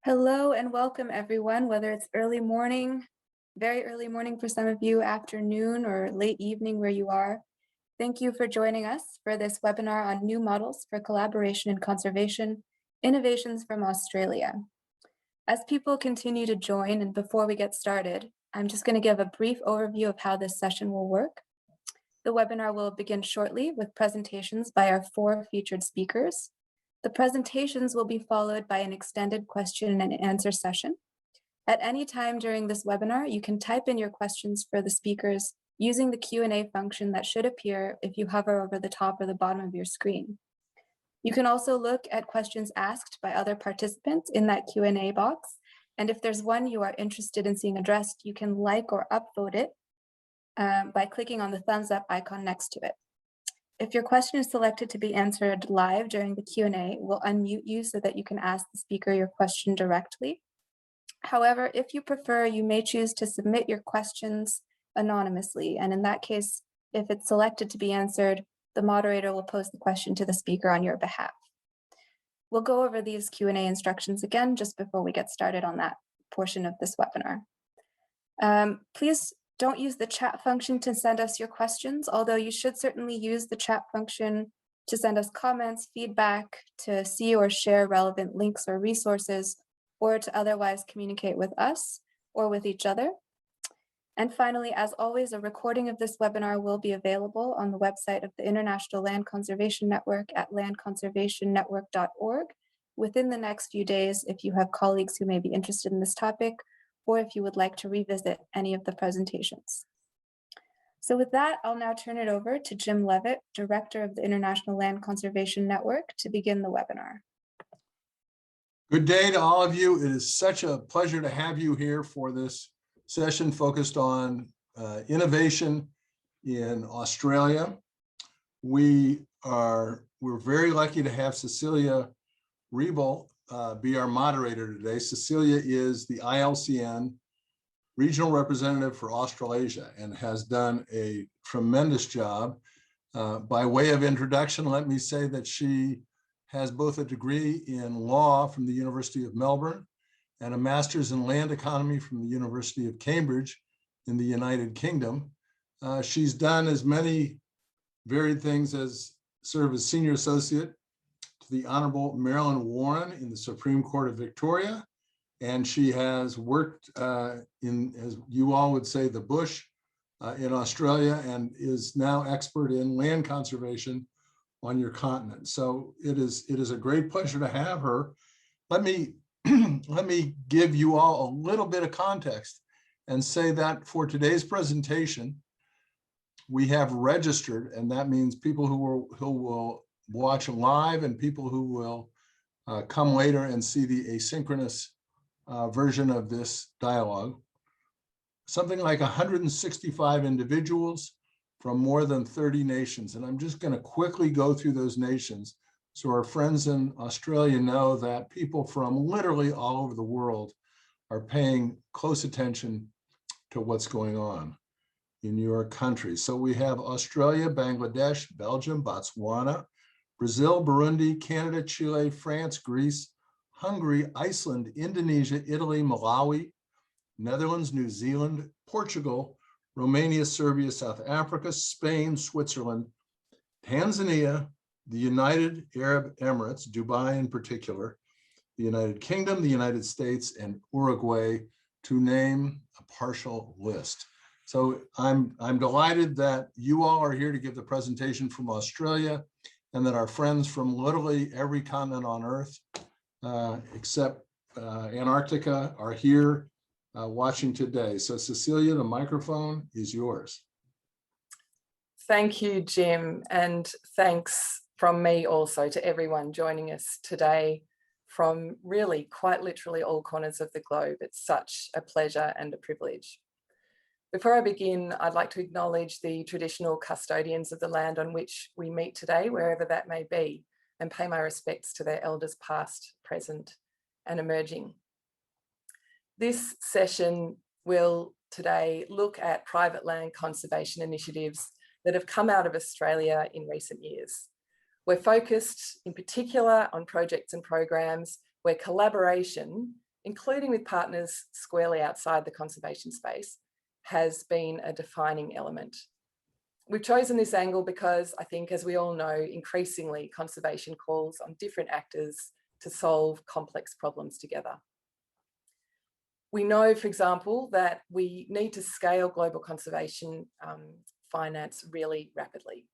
Hello and welcome everyone, whether it's early morning, very early morning for some of you, afternoon or late evening where you are. Thank you for joining us for this webinar on new models for collaboration and conservation, innovations from Australia. As people continue to join and before we get started, I'm just going to give a brief overview of how this session will work. The webinar will begin shortly with presentations by our 4 featured speakers. The presentations will be followed by an extended question and answer session. At any time during this webinar, you can type in your questions for the speakers using the Q&A function that should appear if you hover over the top or the bottom of your screen. You can also look at questions asked by other participants in that Q&A box, and if there's one you are interested in seeing addressed, you can like or upvote it by clicking on the thumbs up icon next to it. If your question is selected to be answered live during the Q&A, we'll unmute you so that you can ask the speaker your question directly. However, if you prefer, you may choose to submit your questions anonymously. And in that case, if it's selected to be answered, the moderator will pose the question to the speaker on your behalf. We'll go over these Q&A instructions again just before we get started on that portion of this webinar. Please don't use the chat function to send us your questions, although you should certainly use the chat function to send us comments, feedback, to see or share relevant links or resources, or to otherwise communicate with us or with each other. And finally, as always, a recording of this webinar will be available on the website of the International Land Conservation Network at landconservationnetwork.org within the next few days if you have colleagues who may be interested in this topic, or if you would like to revisit any of the presentations. So with that, I'll now turn it over to Jim Levitt, Director of the International Land Conservation Network, to begin the webinar. Good day to all of you. It is such a pleasure to have you here for this session focused on innovation in Australia. We're very lucky to have Cecilia Rebel be our moderator today. Cecilia is the ILCN regional representative for Australasia and has done a tremendous job. By way of introduction, let me say that she has both a degree in law from the University of Melbourne and a master's in land economy from the University of Cambridge in the United Kingdom. She's done as many varied things as serve as senior associate to the Honorable Marilyn Warren in the Supreme Court of Victoria. And she has worked in, as you all would say, the bush in Australia, and is now expert in land conservation on your continent. So it is a great pleasure to have her. Let me give you all a little bit of context and say that for today's presentation, we have registered, and that means people who will watch live and people who will come later and see the asynchronous version of this dialogue. Something like 165 individuals from more than 30 nations. And I'm just going to quickly go through those nations so our friends in Australia know that people from literally all over the world are paying close attention to what's going on in your country. So we have Australia, Bangladesh, Belgium, Botswana, Brazil, Burundi, Canada, Chile, France, Greece, Hungary, Iceland, Indonesia, Italy, Malawi, Netherlands, New Zealand, Portugal, Romania, Serbia, South Africa, Spain, Switzerland, Tanzania, the United Arab Emirates, Dubai in particular, the United Kingdom, the United States, and Uruguay, to name a partial list. So I'm delighted that you all are here to give the presentation from Australia, and that our friends from literally every continent on Earth, except Antarctica, are here watching today. So Cecilia, the microphone is yours. Thank you, Jim, and thanks from me also to everyone joining us today from really quite literally all corners of the globe. It's such a pleasure and a privilege. Before I begin, I'd like to acknowledge the traditional custodians of the land on which we meet today, wherever that may be, and pay my respects to their elders past, present, and emerging. This session will today look at private land conservation initiatives that have come out of Australia in recent years. We're focused in particular on projects and programs where collaboration including with partners squarely outside the conservation space, has been a defining element. We've chosen this angle because I think, as we all know, increasingly conservation calls on different actors to solve complex problems together. We know, for example, that we need to scale global conservation finance really rapidly.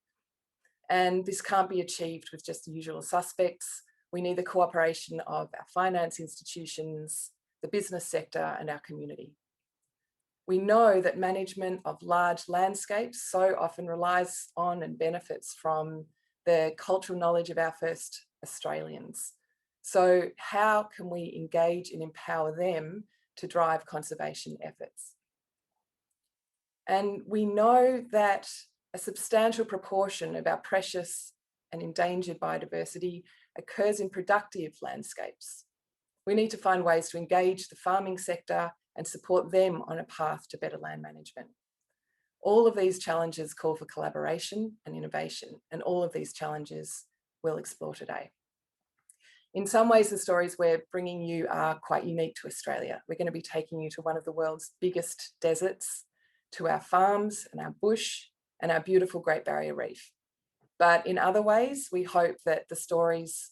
And this can't be achieved with just the usual suspects. We need the cooperation of our finance institutions, the business sector, and our community. We know that management of large landscapes so often relies on and benefits from the cultural knowledge of our first Australians. So how can we engage and empower them to drive conservation efforts? And we know that a substantial proportion of our precious and endangered biodiversity occurs in productive landscapes. We need to find ways to engage the farming sector and support them on a path to better land management. All of these challenges call for collaboration and innovation, and all of these challenges we'll explore today. In some ways, the stories we're bringing you are quite unique to Australia. We're going to be taking you to one of the world's biggest deserts, to our farms and our bush and our beautiful Great Barrier Reef. But in other ways, we hope that the stories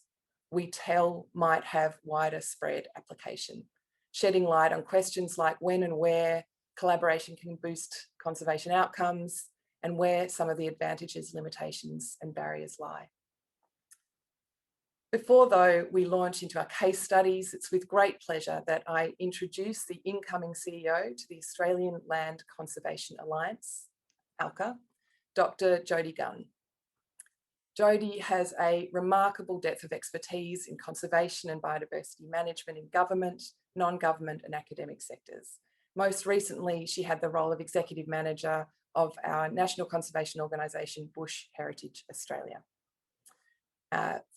we tell might have wider spread application, shedding light on questions like when and where collaboration can boost conservation outcomes and where some of the advantages, limitations, and barriers lie. Before, though, we launch into our case studies, it's with great pleasure that I introduce the incoming CEO to the Australian Land Conservation Alliance, ALCA, Dr. Jody Gunn. Jody has a remarkable depth of expertise in conservation and biodiversity management in government, non-government and academic sectors. Most recently, she had the role of Executive Manager of our national conservation organisation, Bush Heritage Australia.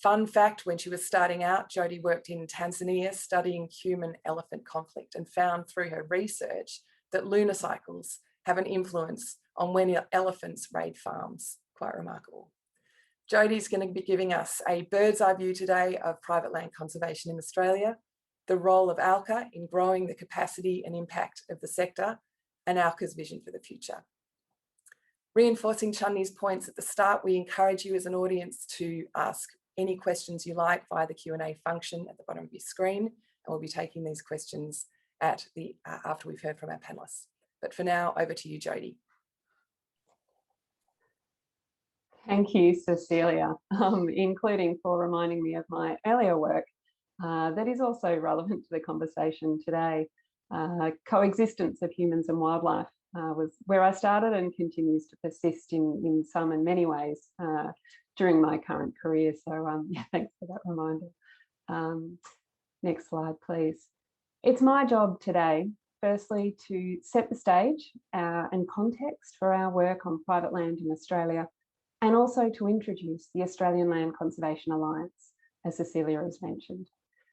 Fun fact, when she was starting out, Jody worked in Tanzania studying human-elephant conflict and found through her research that lunar cycles have an influence on when elephants raid farms. Quite remarkable. Jody's going to be giving us a bird's eye view today of private land conservation in Australia, the role of ALCA in growing the capacity and impact of the sector, and ALCA's vision for the future. Reinforcing Chunni's points at the start, we encourage you as an audience to ask any questions you like via the Q&A function at the bottom of your screen, and we'll be taking these questions after we've heard from our panellists. But for now, over to you, Jody. Thank you, Cecilia, including for reminding me of my earlier work that is also relevant to the conversation today. Coexistence of humans and wildlife was where I started and continues to persist in some and many ways during my current career. So yeah, thanks for that reminder. Next slide, please. It's my job today, firstly, to set the stage and context for our work on private land in Australia, and also to introduce the Australian Land Conservation Alliance, as Cecilia has mentioned,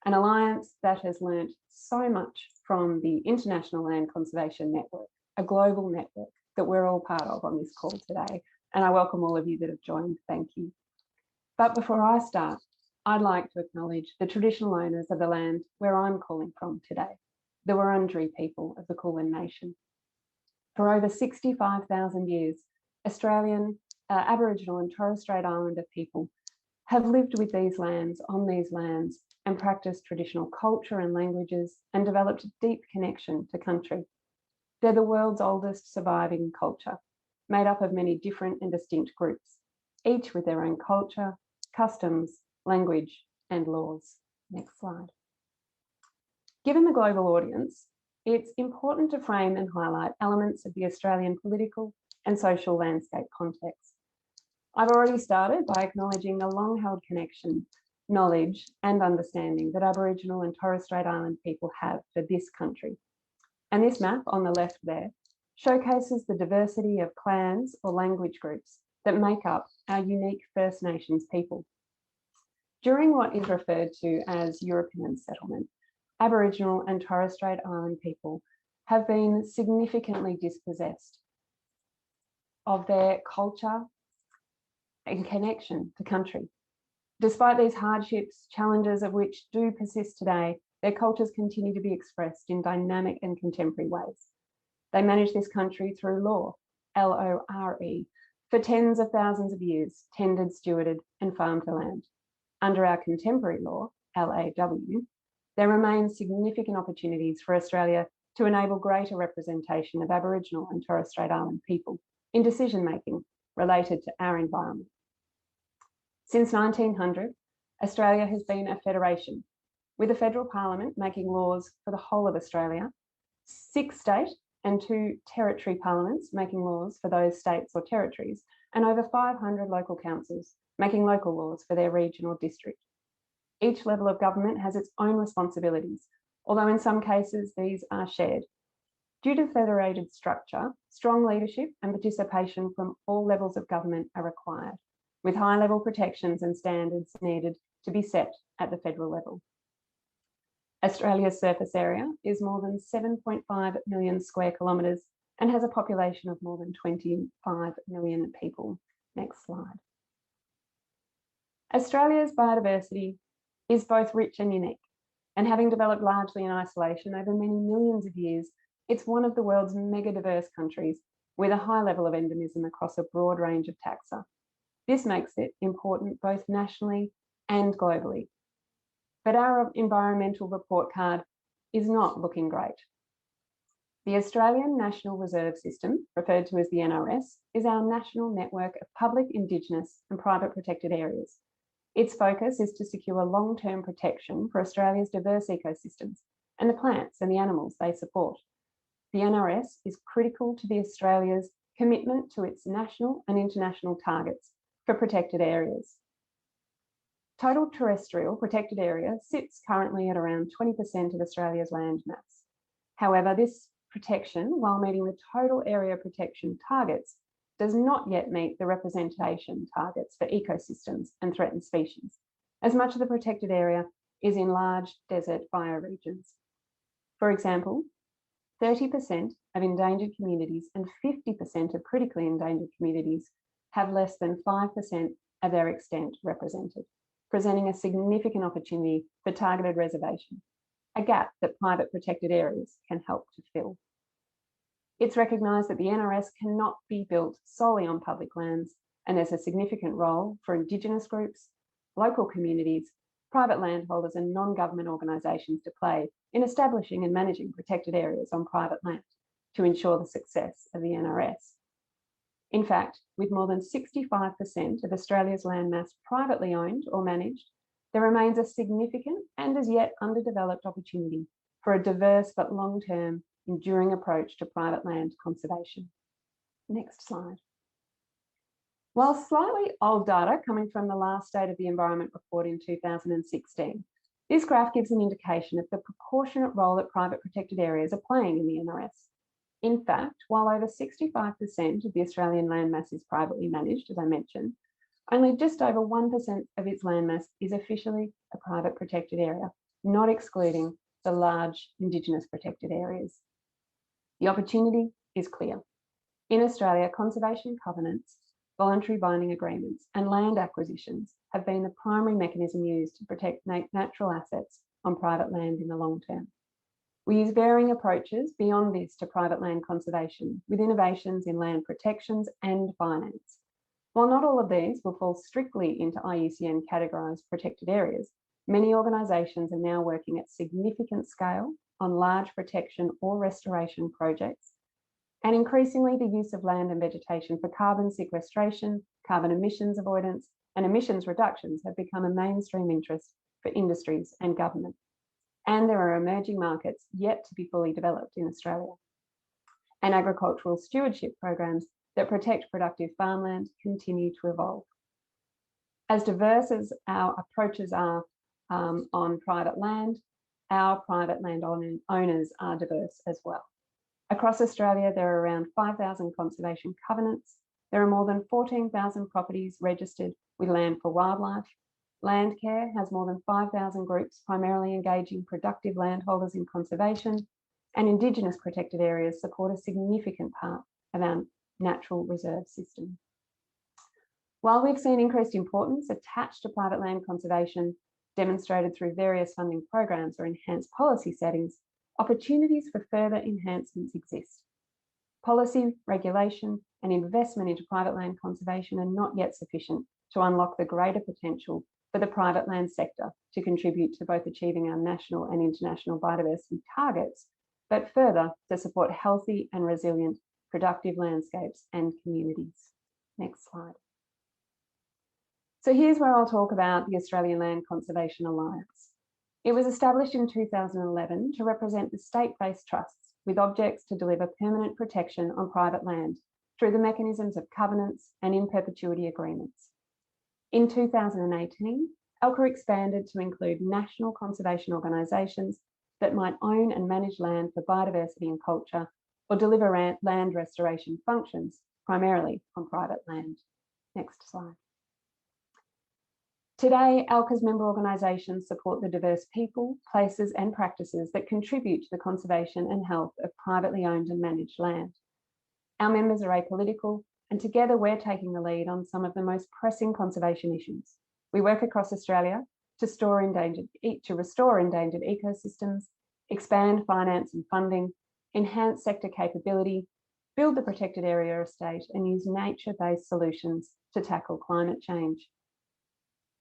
an alliance that has learnt so much from the International Land Conservation Network, a global network that we're all part of on this call today. And I welcome all of you that have joined, thank you. But before I start, I'd like to acknowledge the traditional owners of the land where I'm calling from today, the Wurundjeri people of the Kulin Nation. For over 65,000 years, Australian, Aboriginal and Torres Strait Islander people have lived with these lands, on these lands, and practiced traditional culture and languages and developed a deep connection to country. They're the world's oldest surviving culture, made up of many different and distinct groups, each with their own culture, customs, language, and laws. Next slide. Given the global audience, it's important to frame and highlight elements of the Australian political and social landscape context. I've already started by acknowledging the long-held connection, knowledge, and understanding that Aboriginal and Torres Strait Island people have for this country. And this map on the left there showcases the diversity of clans or language groups that make up our unique First Nations people. During what is referred to as European settlement, Aboriginal and Torres Strait Island people have been significantly dispossessed of their culture and connection to country. Despite these hardships, challenges of which do persist today, their cultures continue to be expressed in dynamic and contemporary ways. They manage this country through law, L-O-R-E, for tens of thousands of years, tended, stewarded, and farmed the land. Under our contemporary law, L-A-W, there remain significant opportunities for Australia to enable greater representation of Aboriginal and Torres Strait Island people in decision-making related to our environment. Since 1900, Australia has been a federation, with a federal parliament making laws for the whole of Australia, 6 state and 2 territory parliaments making laws for those states or territories, and over 500 local councils making local laws for their region or district. Each level of government has its own responsibilities, although in some cases these are shared. Due to federated structure, strong leadership and participation from all levels of government are required, with high-level protections and standards needed to be set at the federal level. Australia's surface area is more than 7.5 million square kilometres and has a population of more than 25 million people. Next slide. Australia's biodiversity is both rich and unique, and having developed largely in isolation over many millions of years, it's one of the world's mega diverse countries with a high level of endemism across a broad range of taxa. This makes it important both nationally and globally. But our environmental report card is not looking great. The Australian National Reserve System, referred to as the NRS, is our national network of public, Indigenous and private protected areas. Its focus is to secure long-term protection for Australia's diverse ecosystems and the plants and the animals they support. The NRS is critical to Australia's commitment to its national and international targets for protected areas. Total terrestrial protected area sits currently at around 20% of Australia's land mass. However, this protection, while meeting the total area protection targets, does not yet meet the representation targets for ecosystems and threatened species, as much of the protected area is in large desert bioregions. For example, 30% of endangered communities and 50% of critically endangered communities have less than 5% of their extent represented, presenting a significant opportunity for targeted reservation, a gap that private protected areas can help to fill. It's recognised that the NRS cannot be built solely on public lands, and there's a significant role for Indigenous groups, local communities, private landholders and non-government organisations to play in establishing and managing protected areas on private land to ensure the success of the NRS. In fact, with more than 65% of Australia's landmass privately owned or managed, there remains a significant and as yet underdeveloped opportunity for a diverse but long-term enduring approach to private land conservation. Next slide. While slightly old data coming from the last State of the Environment report in 2016, this graph gives an indication of the proportionate role that private protected areas are playing in the NRS. In fact, while over 65% of the Australian landmass is privately managed, as I mentioned, only just over 1% of its landmass is officially a private protected area, not excluding the large Indigenous protected areas. The opportunity is clear. In Australia, conservation covenants, voluntary binding agreements, and land acquisitions have been the primary mechanism used to protect natural assets on private land in the long term. We use varying approaches beyond this to private land conservation, with innovations in land protections and finance. While not all of these will fall strictly into IUCN categorised protected areas, many organisations are now working at significant scale on large protection or restoration projects, and increasingly the use of land and vegetation for carbon sequestration, carbon emissions avoidance, and emissions reductions have become a mainstream interest for industries and government. And there are emerging markets yet to be fully developed in Australia. And agricultural stewardship programs that protect productive farmland continue to evolve. As diverse as our approaches are on private land, our private land owners are diverse as well. Across Australia, there are around 5,000 conservation covenants. There are more than 14,000 properties registered with Land for Wildlife. Landcare has more than 5,000 groups primarily engaging productive landholders in conservation, and Indigenous protected areas support a significant part of our natural reserve system. While we've seen increased importance attached to private land conservation, demonstrated through various funding programs or enhanced policy settings, opportunities for further enhancements exist. Policy, regulation, and investment into private land conservation are not yet sufficient to unlock the greater potential for the private land sector to contribute to both achieving our national and international biodiversity targets, but further to support healthy and resilient productive landscapes and communities. Next slide. So here's where I'll talk about the Australian Land Conservation Alliance. It was established in 2011 to represent the state-based trusts with objects to deliver permanent protection on private land through the mechanisms of covenants and in perpetuity agreements. In 2018, ALCA expanded to include national conservation organisations that might own and manage land for biodiversity and culture or deliver land restoration functions, primarily on private land. Next slide. Today, ALCA's member organisations support the diverse people, places and practices that contribute to the conservation and health of privately owned and managed land. Our members are apolitical, and together we're taking the lead on some of the most pressing conservation issues. We work across Australia to restore endangered ecosystems, expand finance and funding, enhance sector capability, build the protected area estate, and use nature-based solutions to tackle climate change.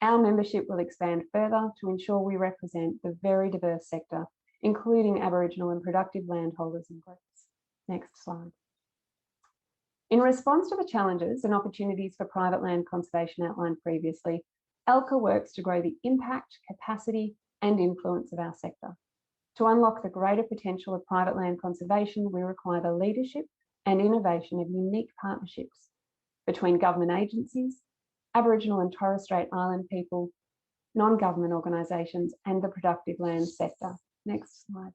Our membership will expand further to ensure we represent the very diverse sector, including Aboriginal and productive landholders and groups. Next slide. In response to the challenges and opportunities for private land conservation outlined previously, ALCA works to grow the impact, capacity, and influence of our sector. To unlock the greater potential of private land conservation, we require the leadership and innovation of unique partnerships between government agencies, Aboriginal and Torres Strait Island people, non-government organisations, and the productive land sector. Next slide.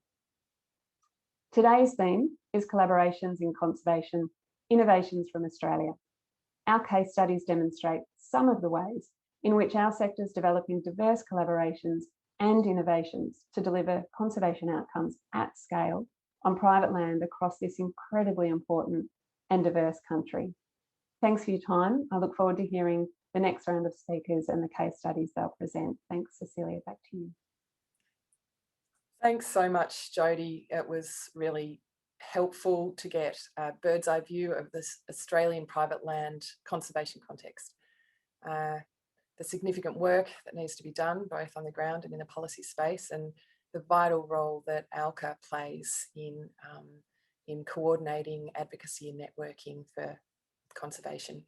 Today's theme is collaborations in conservation, innovations from Australia. Our case studies demonstrate some of the ways in which our sector is developing diverse collaborations and innovations to deliver conservation outcomes at scale on private land across this incredibly important and diverse country. Thanks for your time. I look forward to hearing the next round of speakers and the case studies they'll present. Thanks, Cecilia, back to you. Thanks so much, Jody. It was really helpful to get a bird's eye view of this Australian private land conservation context. The significant work that needs to be done both on the ground and in the policy space, and the vital role that ALCA plays in coordinating advocacy and networking for conservation.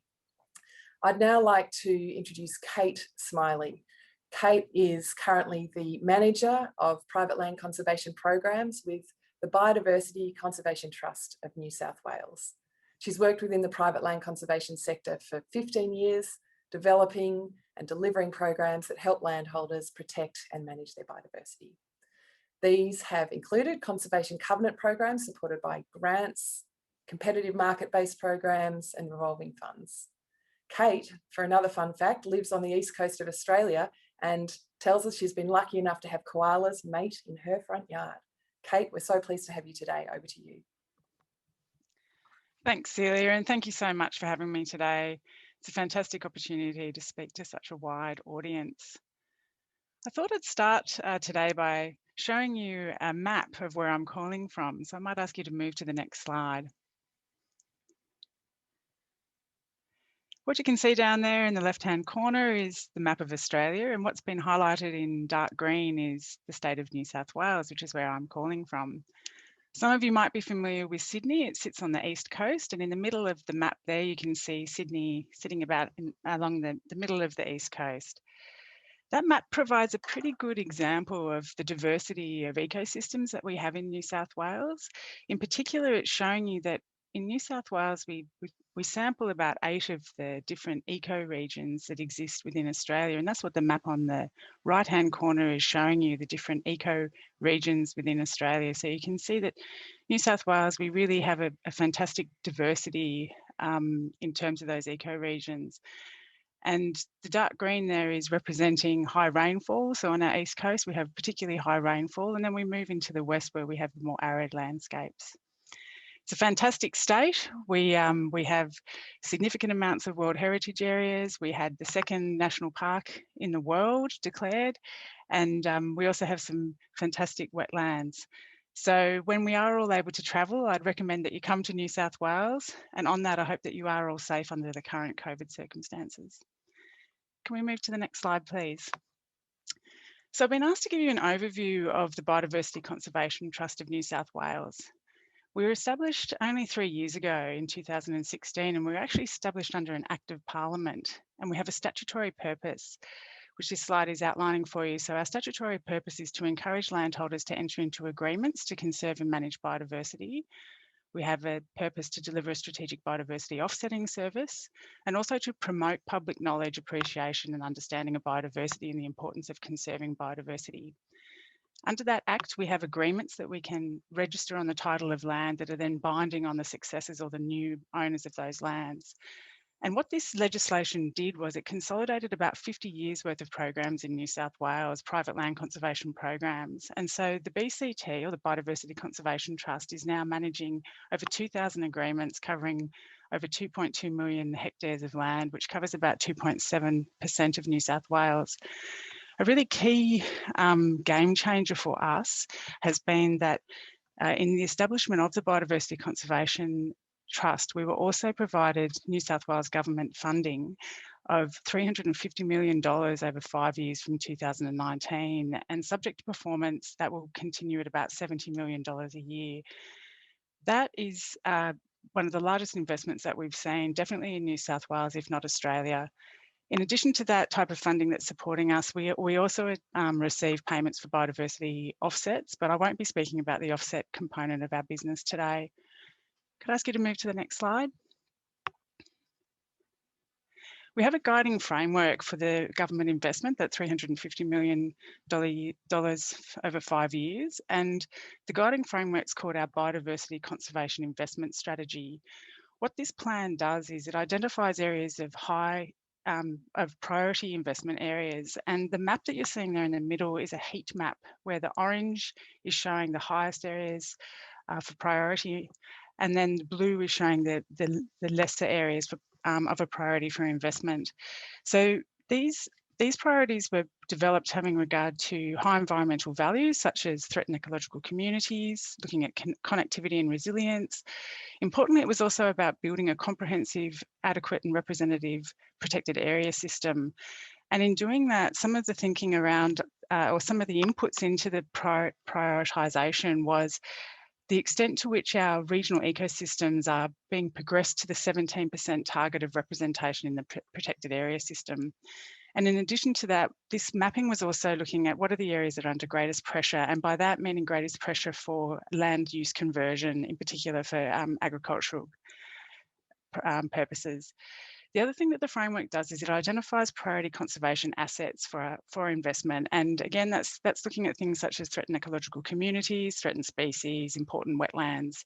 I'd now like to introduce Catt Smillie. Catt is currently the Manager of Private Land Conservation Programs with the Biodiversity Conservation Trust of New South Wales. She's worked within the private land conservation sector for 15 years, developing and delivering programs that help landholders protect and manage their biodiversity. These have included conservation covenant programs supported by grants, competitive market-based programs, and revolving funds. Catt, for another fun fact, lives on the east coast of Australia and tells us she's been lucky enough to have koalas mate in her front yard. Catt, we're so pleased to have you today. Over to you. Thanks, Celia, and thank you so much for having me today. It's a fantastic opportunity to speak to such a wide audience. I thought I'd start today by showing you a map of where I'm calling from. So I might ask you to move to the next slide. What you can see down there in the left-hand corner is the map of Australia, and what's been highlighted in dark green is the state of New South Wales, which is where I'm calling from. Some of you might be familiar with Sydney. It sits on the east coast, and in the middle of the map there, you can see Sydney sitting about along the middle of the east coast. That map provides a pretty good example of the diversity of ecosystems that we have in New South Wales. In particular, it's showing you that in New South Wales, we sample about 8 of the different ecoregions that exist within Australia, and that's what the map on the right-hand corner is showing you, the different ecoregions within Australia. So you can see that New South Wales, we really have a fantastic diversity in terms of those ecoregions. And the dark green there is representing high rainfall. So on our east coast, we have particularly high rainfall, and then we move into the west where we have more arid landscapes. It's a fantastic state. We have significant amounts of World Heritage Areas. We had the second national park in the world declared, and we also have some fantastic wetlands. So when we are all able to travel, I'd recommend that you come to New South Wales, and on that I hope that you are all safe under the current COVID circumstances. Can we move to the next slide, please? So I've been asked to give you an overview of the Biodiversity Conservation Trust of New South Wales. We were established only 3 years ago in 2016, and we were actually established under an Act of Parliament, and we have a statutory purpose, which this slide is outlining for you. So our statutory purpose is to encourage landholders to enter into agreements to conserve and manage biodiversity. We have a purpose to deliver a strategic biodiversity offsetting service, and also to promote public knowledge, appreciation and understanding of biodiversity and the importance of conserving biodiversity. Under that Act, we have agreements that we can register on the title of land that are then binding on the successors or the new owners of those lands. And what this legislation did was it consolidated about 50 years worth of programs in New South Wales, private land conservation programs. And so the BCT, or the Biodiversity Conservation Trust, is now managing over 2,000 agreements covering over 2.2 million hectares of land, which covers about 2.7% of New South Wales. A really key game changer for us has been that in the establishment of the Biodiversity Conservation Trust, we were also provided New South Wales government funding of $350 million over 5 years from 2019, and subject to performance, that will continue at about $70 million a year. That is one of the largest investments that we've seen, definitely in New South Wales, if not Australia. In addition to that type of funding that's supporting us, we also receive payments for biodiversity offsets, but I won't be speaking about the offset component of our business today. Could I ask you to move to the next slide? We have a guiding framework for the government investment, that $350 million over 5 years, and the guiding framework's called our Biodiversity Conservation Investment Strategy. What this plan does is it identifies areas of of priority investment areas, and the map that you're seeing there in the middle is a heat map where the orange is showing the highest areas for priority, and then the blue is showing the lesser areas for, of a priority for investment. So these priorities were developed having regard to high environmental values such as threatened ecological communities, looking at connectivity and resilience. Importantly, it was also about building a comprehensive, adequate and representative protected area system. And in doing that, some of the thinking around, or some of the inputs into the prioritisation was the extent to which our regional ecosystems are being progressed to the 17% target of representation in the protected area system. And in addition to that, this mapping was also looking at what are the areas that are under greatest pressure, and by that meaning greatest pressure for land use conversion, in particular for agricultural purposes. The other thing that the framework does is it identifies priority conservation assets for investment. And again, that's looking at things such as threatened ecological communities, threatened species, important wetlands.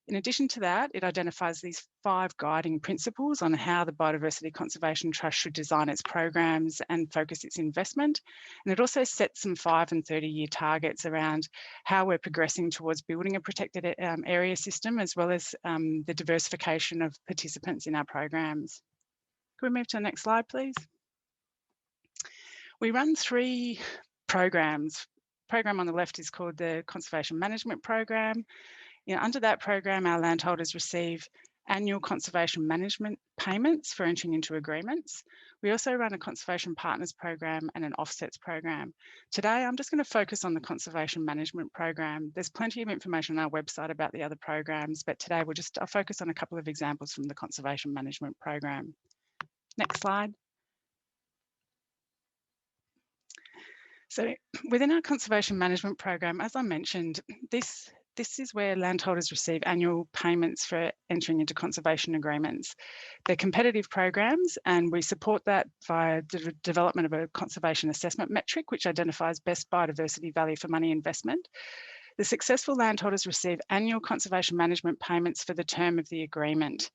In addition to that, it identifies these 5 guiding principles on how the Biodiversity Conservation Trust should design its programs and focus its investment. And it also sets some 5 and 30-year targets around how we're progressing towards building a protected area system, as well as the diversification of participants in our programs. Can we move to the next slide, please? We run 3 programs. Program on the left is called the Conservation Management Program. Under that program, our landholders receive annual conservation management payments for entering into agreements. We also run a Conservation Partners Program and an Offsets Program. Today, I'm just going to focus on the Conservation Management Program. There's plenty of information on our website about the other programs, but today I'll focus on a couple of examples from the Conservation Management Program. Next slide. So within our Conservation Management Program, as I mentioned, this is where landholders receive annual payments for entering into conservation agreements. They're competitive programs, and we support that via the development of a conservation assessment metric, which identifies best biodiversity value for money investment. The successful landholders receive annual conservation management payments for the term of the agreement.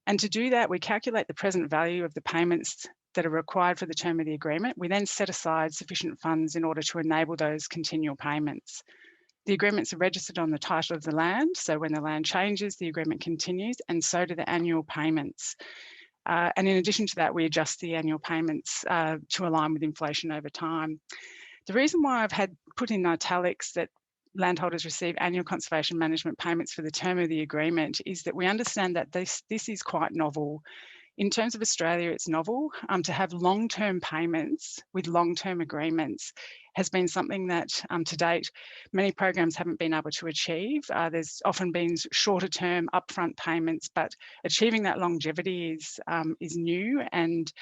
And to do that, we calculate the present value of the payments that are required for the term of the agreement. We then set aside sufficient funds in order to enable those continual payments. The agreements are registered on the title of the land. So when the land changes, the agreement continues, and so do the annual payments. And in addition to that, we adjust the annual payments to align with inflation over time. The reason why I've had put in italics that landholders receive annual conservation management payments for the term of the agreement is that we understand that this is quite novel. In terms of Australia, it's novel. To have long-term payments with long-term agreements has been something that to date, many programs haven't been able to achieve. There's often been shorter-term upfront payments, but achieving that longevity is new, and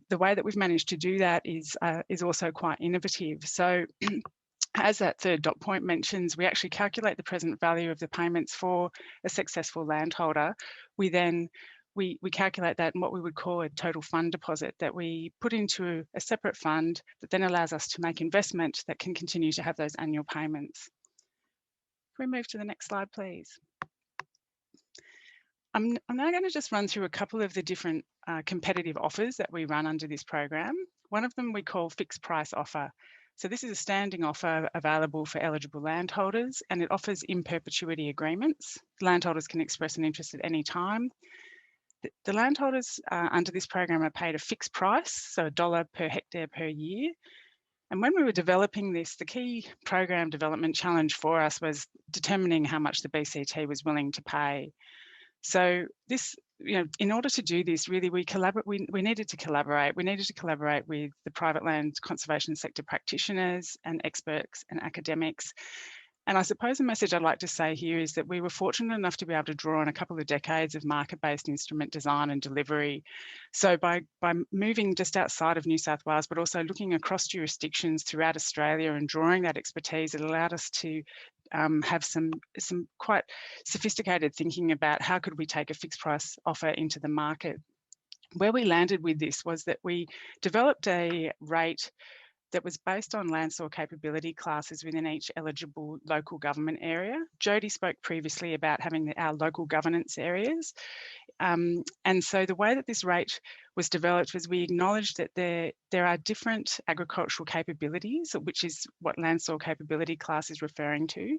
the way that we've managed to do that is also quite innovative. So as that third dot point mentions, we actually calculate the present value of the payments for a successful landholder. We calculate that in what we would call a total fund deposit that we put into a separate fund that then allows us to make investment that can continue to have those annual payments. Can we move to the next slide, please? I'm now going to just run through a couple of the different competitive offers that we run under this program. One of them we call fixed price offer. So this is a standing offer available for eligible landholders, and it offers in perpetuity agreements. Landholders can express an interest at any time. The landholders under this program are paid a fixed price, so $1 per hectare per year. And when we were developing this, the key program development challenge for us was determining how much the BCT was willing to pay. So this, in order to do this, really, we needed to collaborate. We needed to collaborate with the private land conservation sector practitioners and experts and academics. And I suppose the message I'd like to say here is that we were fortunate enough to be able to draw on a couple of decades of market-based instrument design and delivery. So by moving just outside of New South Wales, but also looking across jurisdictions throughout Australia and drawing that expertise, it allowed us to have some quite sophisticated thinking about how could we take a fixed price offer into the market. Where we landed with this was that we developed a rate that was based on land soil capability classes within each eligible local government area. Jody spoke previously about having our local governance areas. And so the way that this rate was developed was we acknowledged that there are different agricultural capabilities, which is what land soil capability class is referring to,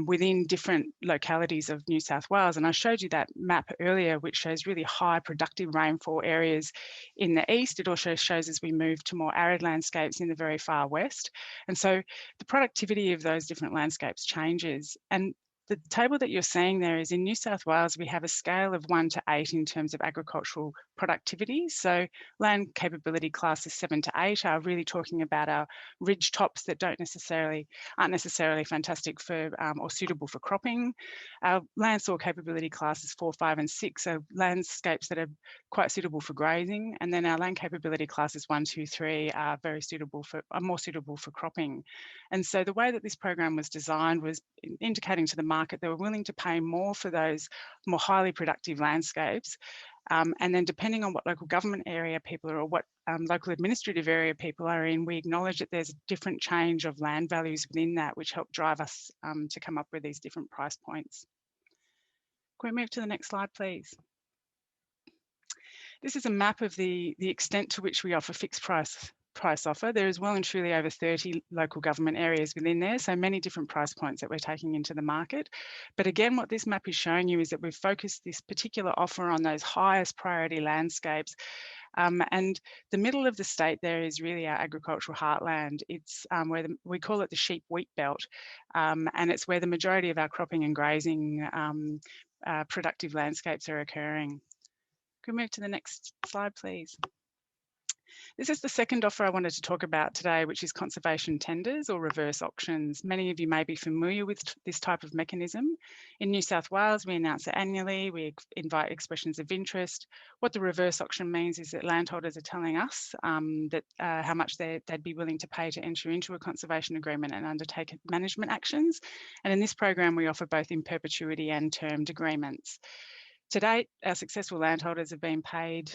within different localities of New South Wales. And I showed you that map earlier, which shows really high productive rainfall areas in the east. It also shows as we move to more arid landscapes in the very far west. And so the productivity of those different landscapes changes. And the table that you're seeing there is in New South Wales, we have a scale of 1 to 8 in terms of agricultural productivity. So land capability classes 7 to 8 are really talking about our ridge tops that aren't necessarily fantastic for or suitable for cropping. Our land soil capability classes 4, 5 and 6 are landscapes that are quite suitable for grazing. And then our land capability classes 1, 2, 3 are more suitable for cropping. And so the way that this program was designed was indicating to the market they were willing to pay more for those more highly productive landscapes. And then depending on what local government area people are or what local administrative area people are in, we acknowledge that there's a different change of land values within that, which help drive us to come up with these different price points. Can we move to the next slide, please? This is a map of the extent to which we offer fixed price offer. There is well and truly over 30 local government areas within there, so many different price points that we're taking into the market. But again, what this map is showing you is that we've focused this particular offer on those highest priority landscapes. And the middle of the state there is really our agricultural heartland. It's where we call it the sheep wheat belt, and it's where the majority of our cropping and grazing productive landscapes are occurring. Can we move to the next slide, please? This is the second offer I wanted to talk about today, which is conservation tenders or reverse auctions. Many of you may be familiar with this type of mechanism. In New South Wales, we announce it annually. We invite expressions of interest. What the reverse auction means is that landholders are telling us that how much they'd be willing to pay to enter into a conservation agreement and undertake management actions. And in this program, we offer both in perpetuity and termed agreements. To date, our successful landholders have been paid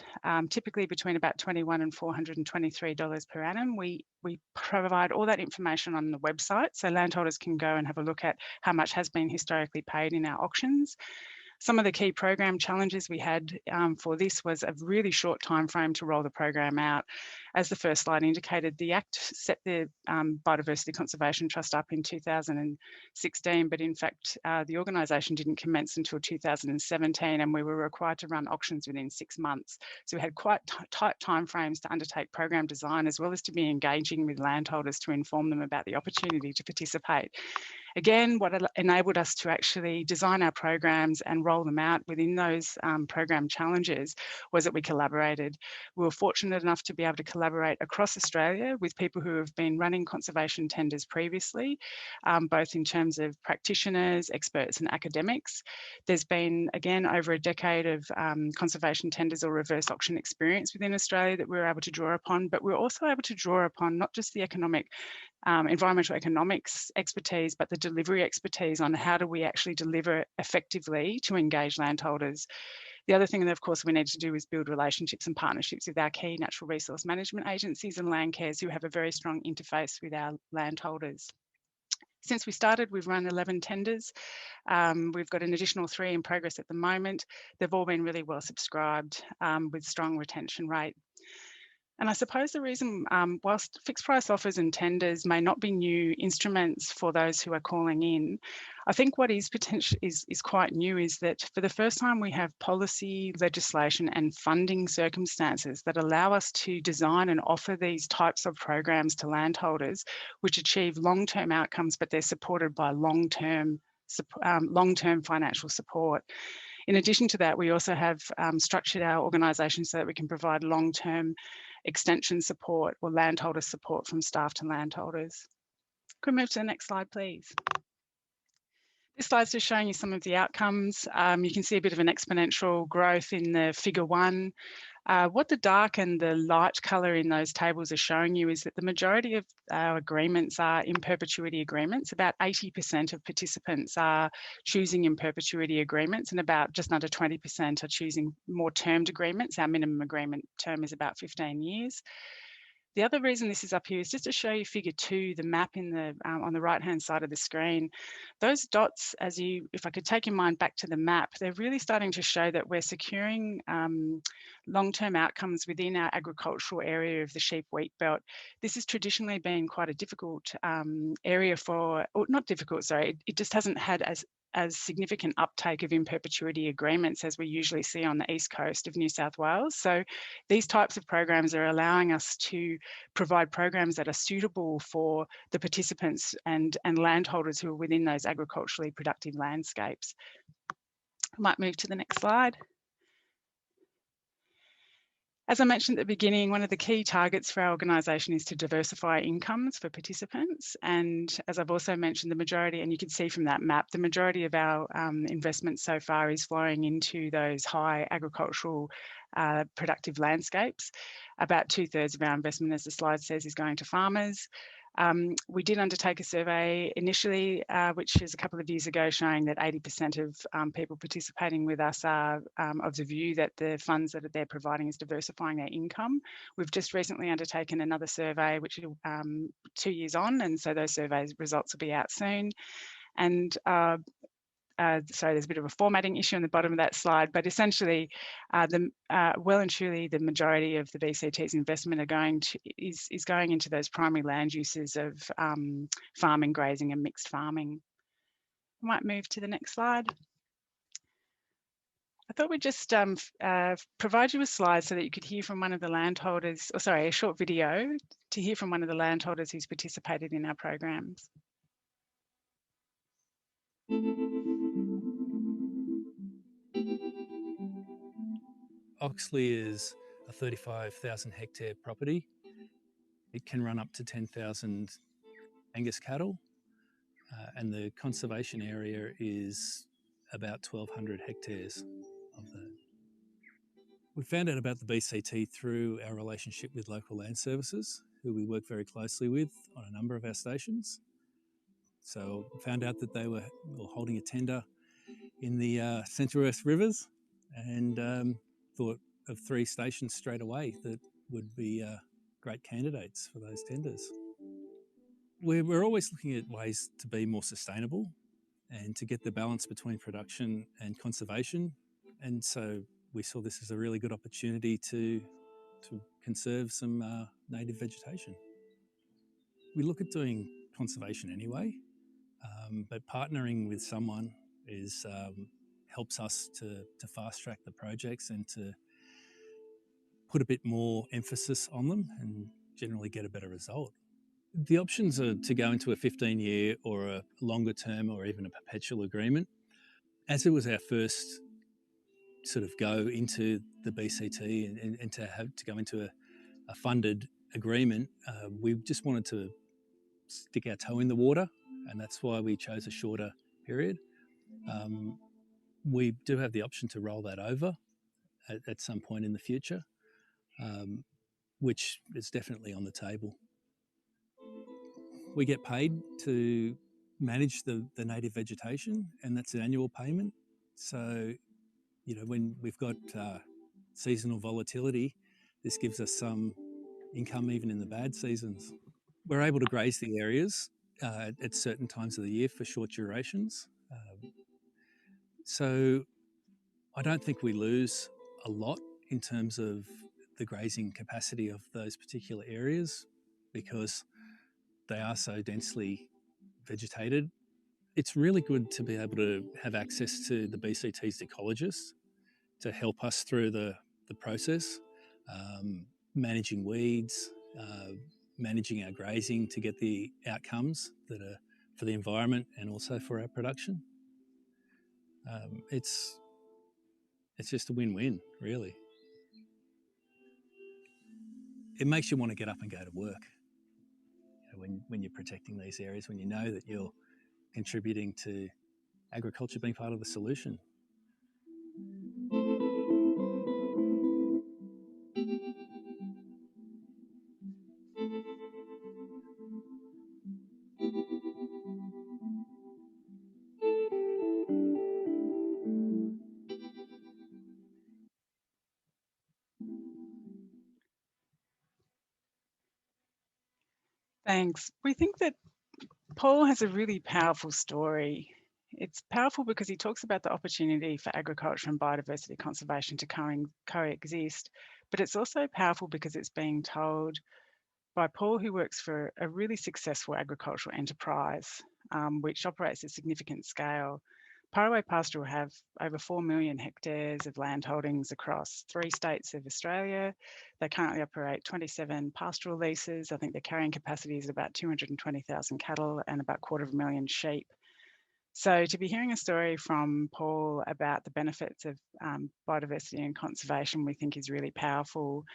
typically between about $21 and $423 per annum. We provide all that information on the website, so landholders can go and have a look at how much has been historically paid in our auctions. Some of the key program challenges we had for this was a really short time frame to roll the program out. As the first slide indicated, the Act set the Biodiversity Conservation Trust up in 2016, but in fact, the organisation didn't commence until 2017, and we were required to run auctions within 6 months. So we had quite tight timeframes to undertake program design, as well as to be engaging with landholders to inform them about the opportunity to participate. Again, what enabled us to actually design our programs and roll them out within those program challenges was that we collaborated. We were fortunate enough to be able to collaborate across Australia with people who have been running conservation tenders previously, both in terms of practitioners, experts and academics. There's been, again, over a decade of conservation tenders or reverse auction experience within Australia that we were able to draw upon, but we were also able to draw upon not just the environmental economics expertise, but the delivery expertise on how do we actually deliver effectively to engage landholders. The other thing that, of course, we need to do is build relationships and partnerships with our key natural resource management agencies and land cares who have a very strong interface with our landholders. Since we started, we've run 11 tenders. We've got an additional 3 in progress at the moment. They've all been really well subscribed with strong retention rate. And I suppose the reason, whilst fixed price offers and tenders may not be new instruments for those who are calling in, I think what is quite new is that for the first time we have policy, legislation and funding circumstances that allow us to design and offer these types of programs to landholders, which achieve long-term outcomes, but they're supported by long-term financial support. In addition to that, we also have structured our organisation so that we can provide long-term extension support or landholder support from staff to landholders. Could we move to the next slide, please? This slide's just showing you some of the outcomes. You can see a bit of an exponential growth in the figure 1. What the dark and the light colour in those tables are showing you is that the majority of our agreements are in perpetuity agreements. About 80% of participants are choosing in perpetuity agreements, and about just under 20% are choosing more termed agreements. Our minimum agreement term is about 15 years. The other reason this is up here is just to show you figure 2, the map in the on the right-hand side of the screen. Those dots, if I could take your mind back to the map, they're really starting to show that we're securing long-term outcomes within our agricultural area of the sheep-wheat belt. This has traditionally been quite a difficult area not difficult, sorry, it just hasn't had as significant uptake of in perpetuity agreements as we usually see on the east coast of New South Wales. So these types of programs are allowing us to provide programs that are suitable for the participants and landholders who are within those agriculturally productive landscapes. I might move to the next slide. As I mentioned at the beginning, one of the key targets for our organisation is to diversify incomes for participants. And as I've also mentioned, the majority, and you can see from that map, the majority of our investment so far is flowing into those high agricultural productive landscapes. About 2/3 of our investment, as the slide says, is going to farmers. We did undertake a survey initially, which is a couple of years ago, showing that 80% of people participating with us are of the view that the funds that they're providing is diversifying their income. We've just recently undertaken another survey, which is 2 years on, and so those survey results will be out soon. And sorry, there's a bit of a formatting issue on the bottom of that slide, but essentially, well and truly, the majority of the BCT's investment is going into those primary land uses of farming, grazing, and mixed farming. I might move to the next slide. I thought we'd just provide you a slide so that you could hear from one of the landholders, or sorry, a short video to hear from one of the landholders who's participated in our programs. Oxley is a 35,000 hectare property. It can run up to 10,000 Angus cattle, and the conservation area is about 1,200 hectares of that. We found out about the BCT through our relationship with local land services, who we work very closely with on a number of our stations. So we found out that they were holding a tender in the Central Earth Rivers, and thought of 3 stations straight away that would be great candidates for those tenders. We're always looking at ways to be more sustainable. and to get the balance between production and conservation. And so we saw this as a really good opportunity to conserve some native vegetation. We look at doing conservation anyway, but partnering with someone helps us to fast track the projects and to put a bit more emphasis on them and generally get a better result. The options are to go into a 15-year or a longer term or even a perpetual agreement. As it was our first sort of go into the BCT and to have to go into a funded agreement, we just wanted to stick our toe in the water, and that's why we chose a shorter period. We do have the option to roll that over at some point in the future, which is definitely on the table. We get paid to manage the native vegetation, and that's an annual payment. So, you know, when we've got seasonal volatility, this gives us some income even in the bad seasons. We're able to graze the areas at certain times of the year for short durations. So I don't think we lose a lot in terms of the grazing capacity of those particular areas because they are so densely vegetated. It's really good to be able to have access to the BCT's ecologists to help us through the process, managing weeds, managing our grazing to get the outcomes that are for the environment and also for our production. It's just a win-win, really. It makes you want to get up and go to work, you know, when you're protecting these areas, when you know that you're contributing to agriculture being part of the solution. Thanks. We think that Paul has a really powerful story. It's powerful because he talks about the opportunity for agriculture and biodiversity conservation to coexist, but it's also powerful because it's being told by Paul, who works for a really successful agricultural enterprise, which operates at significant scale. Paraway Pastoral have over 4 million hectares of land holdings across 3 states of Australia. They currently operate 27 pastoral leases. I think their carrying capacity is about 220,000 cattle and about 250,000 sheep. So to be hearing a story from Paul about the benefits of biodiversity and conservation, we think is really powerful.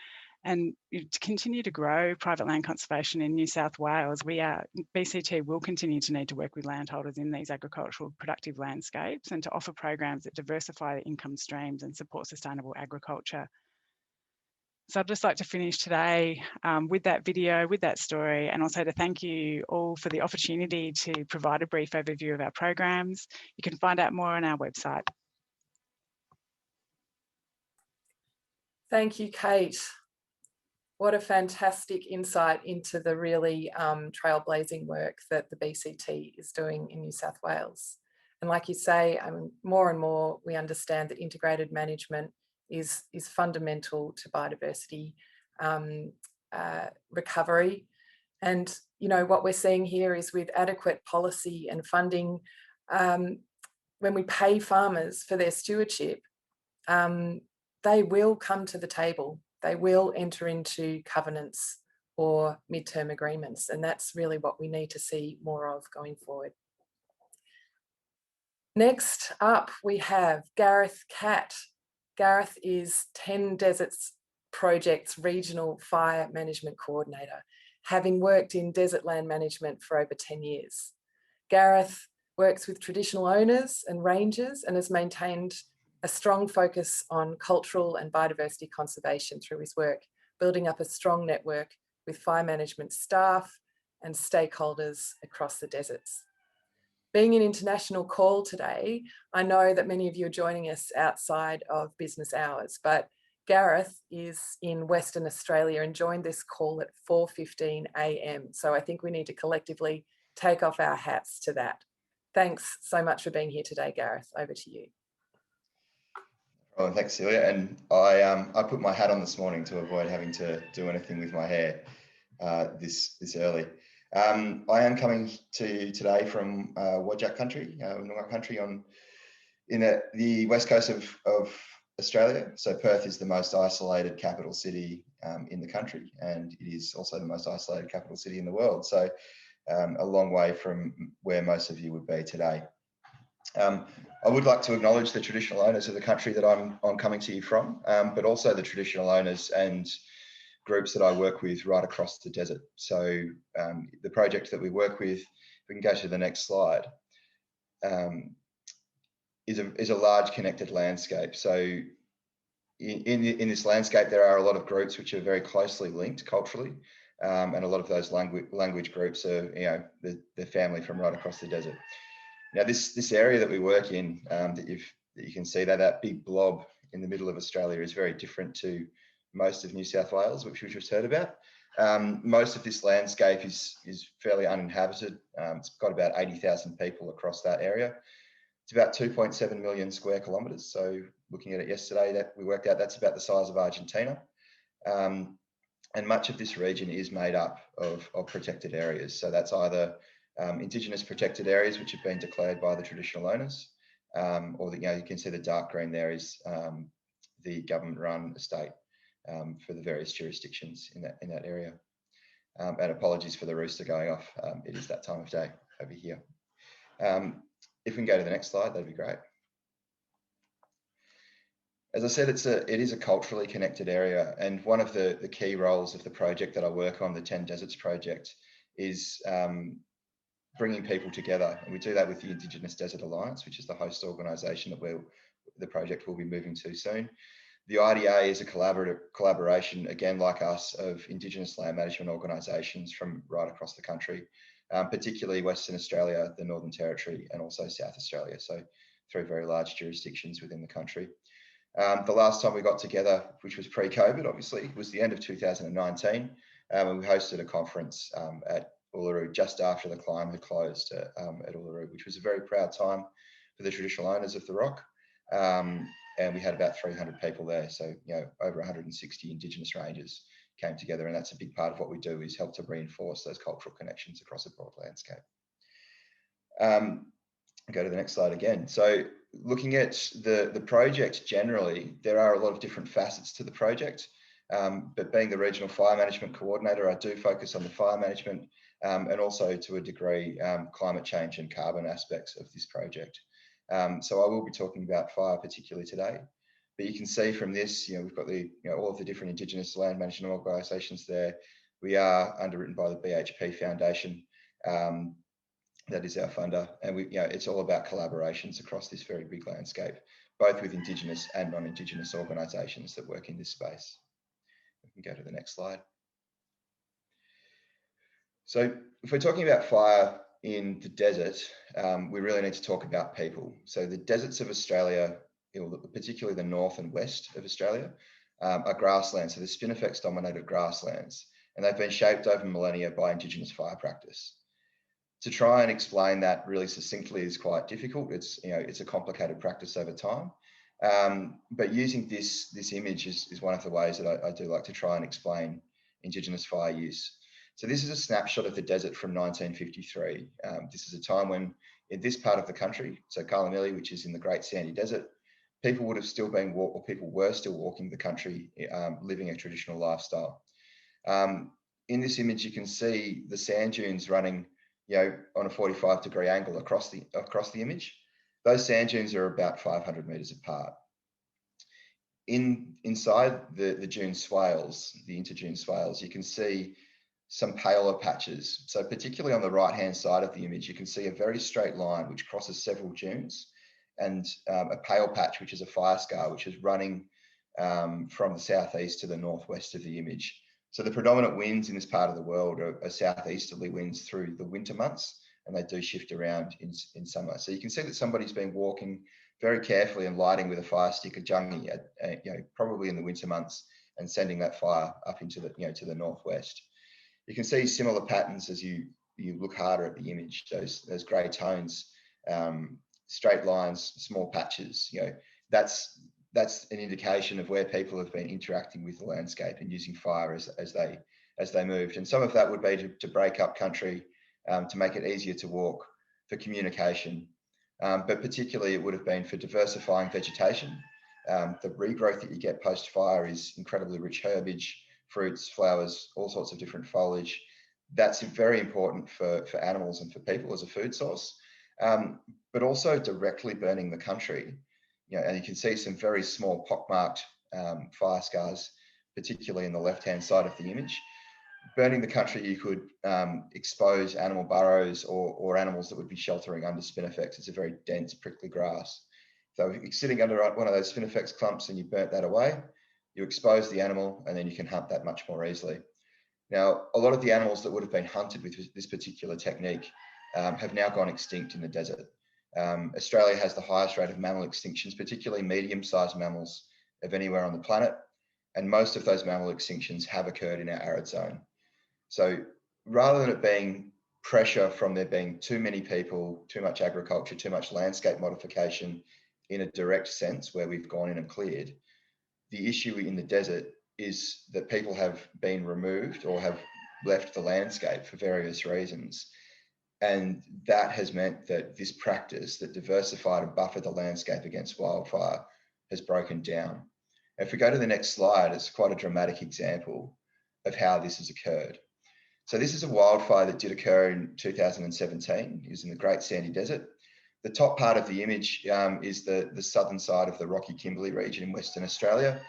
And to continue to grow private land conservation in New South Wales, BCT will continue to need to work with landholders in these agricultural productive landscapes and to offer programs that diversify income streams and support sustainable agriculture. So I'd just like to finish today with that video, with that story, and also to thank you all for the opportunity to provide a brief overview of our programs. You can find out more on our website. Thank you, Kate. What a fantastic insight into the really trailblazing work that the BCT is doing in New South Wales. And like you say, more and more we understand that integrated management is fundamental to biodiversity recovery. And you know what we're seeing here is with adequate policy and funding, when we pay farmers for their stewardship, they will come to the table. They will enter into covenants or midterm agreements, and that's really what we need to see more of going forward. Next up, we have Gareth Catt. Gareth is 10 Deserts Project's Regional Fire Management Coordinator, having worked in desert land management for over 10 years. Gareth works with traditional owners and rangers and has maintained a strong focus on cultural and biodiversity conservation through his work, building up a strong network with fire management staff and stakeholders across the deserts. Being an international call today, I know that many of you are joining us outside of business hours, but Gareth is in Western Australia and joined this call at 4:15 a.m. So I think we need to collectively take off our hats to that. Thanks so much for being here today, Gareth. Over to you. Oh, thanks, Celia. And I put my hat on this morning to avoid having to do anything with my hair this early. I am coming to you today from Whadjuk country, Noongar country in the west coast of Australia. So Perth is the most isolated capital city in the country, and it is also the most isolated capital city in the world. So a long way from where most of you would be today. I would like to acknowledge the traditional owners of the country that I'm coming to you from, but also the traditional owners and groups that I work with right across the desert. So the project that we work with, if we can go to the next slide, is a large connected landscape. So in this landscape, there are a lot of groups which are very closely linked culturally, and a lot of those language groups are, the family from right across the desert. Now, this area that we work in, that you can see that big blob in the middle of Australia is very different to most of New South Wales, which we've just heard about. Most of this landscape is fairly uninhabited. It's got about 80,000 people across that area. It's about 2.7 million square kilometres. So looking at it yesterday, that we worked out that's about the size of Argentina. And much of this region is made up of protected areas. So that's either indigenous protected areas which have been declared by the traditional owners, or you can see the dark green there is the government-run estate for the various jurisdictions in that area. And apologies for the rooster going off. It is that time of day over here. If we can go to the next slide, that'd be great. As I said, it is a culturally connected area, and one of the key roles of the project that I work on, the 10 Deserts project, is bringing people together. And we do that with the Indigenous Desert Alliance, which is the host organisation that the project will be moving to soon. The IDA is a collaboration, again, like us, of Indigenous land management organisations from right across the country, particularly Western Australia, the Northern Territory, and also South Australia. So 3 very large jurisdictions within the country. The last time we got together, which was pre-COVID, obviously, was the end of 2019, and we hosted a conference at Uluru just after the climb had closed at Uluru, which was a very proud time for the traditional owners of the rock. And we had about 300 people there. So, over 160 Indigenous rangers came together, and that's a big part of what we do, is help to reinforce those cultural connections across a broad landscape. Go to the next slide again. So looking at the project generally, there are a lot of different facets to the project, but being the regional fire management coordinator, I do focus on the fire management and also to a degree climate change and carbon aspects of this project. So I will be talking about fire particularly today, but you can see from this, we've got all of the different Indigenous land management organisations there. We are underwritten by the BHP Foundation. That is our funder, and it's all about collaborations across this very big landscape, both with Indigenous and non-Indigenous organisations that work in this space. We can go to the next slide. So if we're talking about fire in the desert, we really need to talk about people. So the deserts of Australia, particularly the north and west of Australia, are grasslands. So the spinifex dominated grasslands, and they've been shaped over millennia by Indigenous fire practice. To try and explain that really succinctly is quite difficult. It's a complicated practice over time. But using this image is one of the ways that I do like to try and explain Indigenous fire use. So this is a snapshot of the desert from 1953. This is a time when in this part of the country, so Carlamilli, which is in the Great Sandy Desert, people would have still been people were still walking the country, living a traditional lifestyle. In this image, you can see the sand dunes running on a 45-degree angle across the image. Those sand dunes are about 500 metres apart. Inside the dune swales, the interdune swales, you can see some paler patches. So particularly on the right-hand side of the image, you can see a very straight line which crosses several dunes, and a pale patch, which is a fire scar, which is running from the southeast to the northwest of the image. So the predominant winds in this part of the world are southeasterly winds through the winter months, and they do shift around in summer. So you can see that somebody's been walking very carefully and lighting with a fire stick, a jungie, probably in the winter months, and sending that fire up into to the northwest. You can see similar patterns as you look harder at the image. Those grey tones straight lines, small patches. That's an indication of where people have been interacting with the landscape and using fire as they moved. And some of that would be to break up country, to make it easier to walk, for communication, but particularly it would have been for diversifying vegetation. The regrowth that you get post-fire is incredibly rich herbage, fruits, flowers, all sorts of different foliage. That's very important for animals and for people as a food source, but also directly burning the country. And you can see some very small pockmarked fire scars, particularly in the left-hand side of the image. Burning the country, you could expose animal burrows or animals that would be sheltering under spinifex. It's a very dense, prickly grass. So if you're sitting under one of those spinifex clumps and you burnt that away, you expose the animal and then you can hunt that much more easily. Now, a lot of the animals that would have been hunted with this particular technique have now gone extinct in the desert. Australia has the highest rate of mammal extinctions, particularly medium-sized mammals, of anywhere on the planet. And most of those mammal extinctions have occurred in our arid zone. So rather than it being pressure from there being too many people, too much agriculture, too much landscape modification in a direct sense where we've gone in and cleared, the issue in the desert is that people have been removed or have left the landscape for various reasons. And that has meant that this practice that diversified and buffered the landscape against wildfire has broken down. If we go to the next slide, it's quite a dramatic example of how this has occurred. So this is a wildfire that did occur in 2017. It was in the Great Sandy Desert. The top part of the image is the southern side of the Rocky Kimberley region in Western Australia.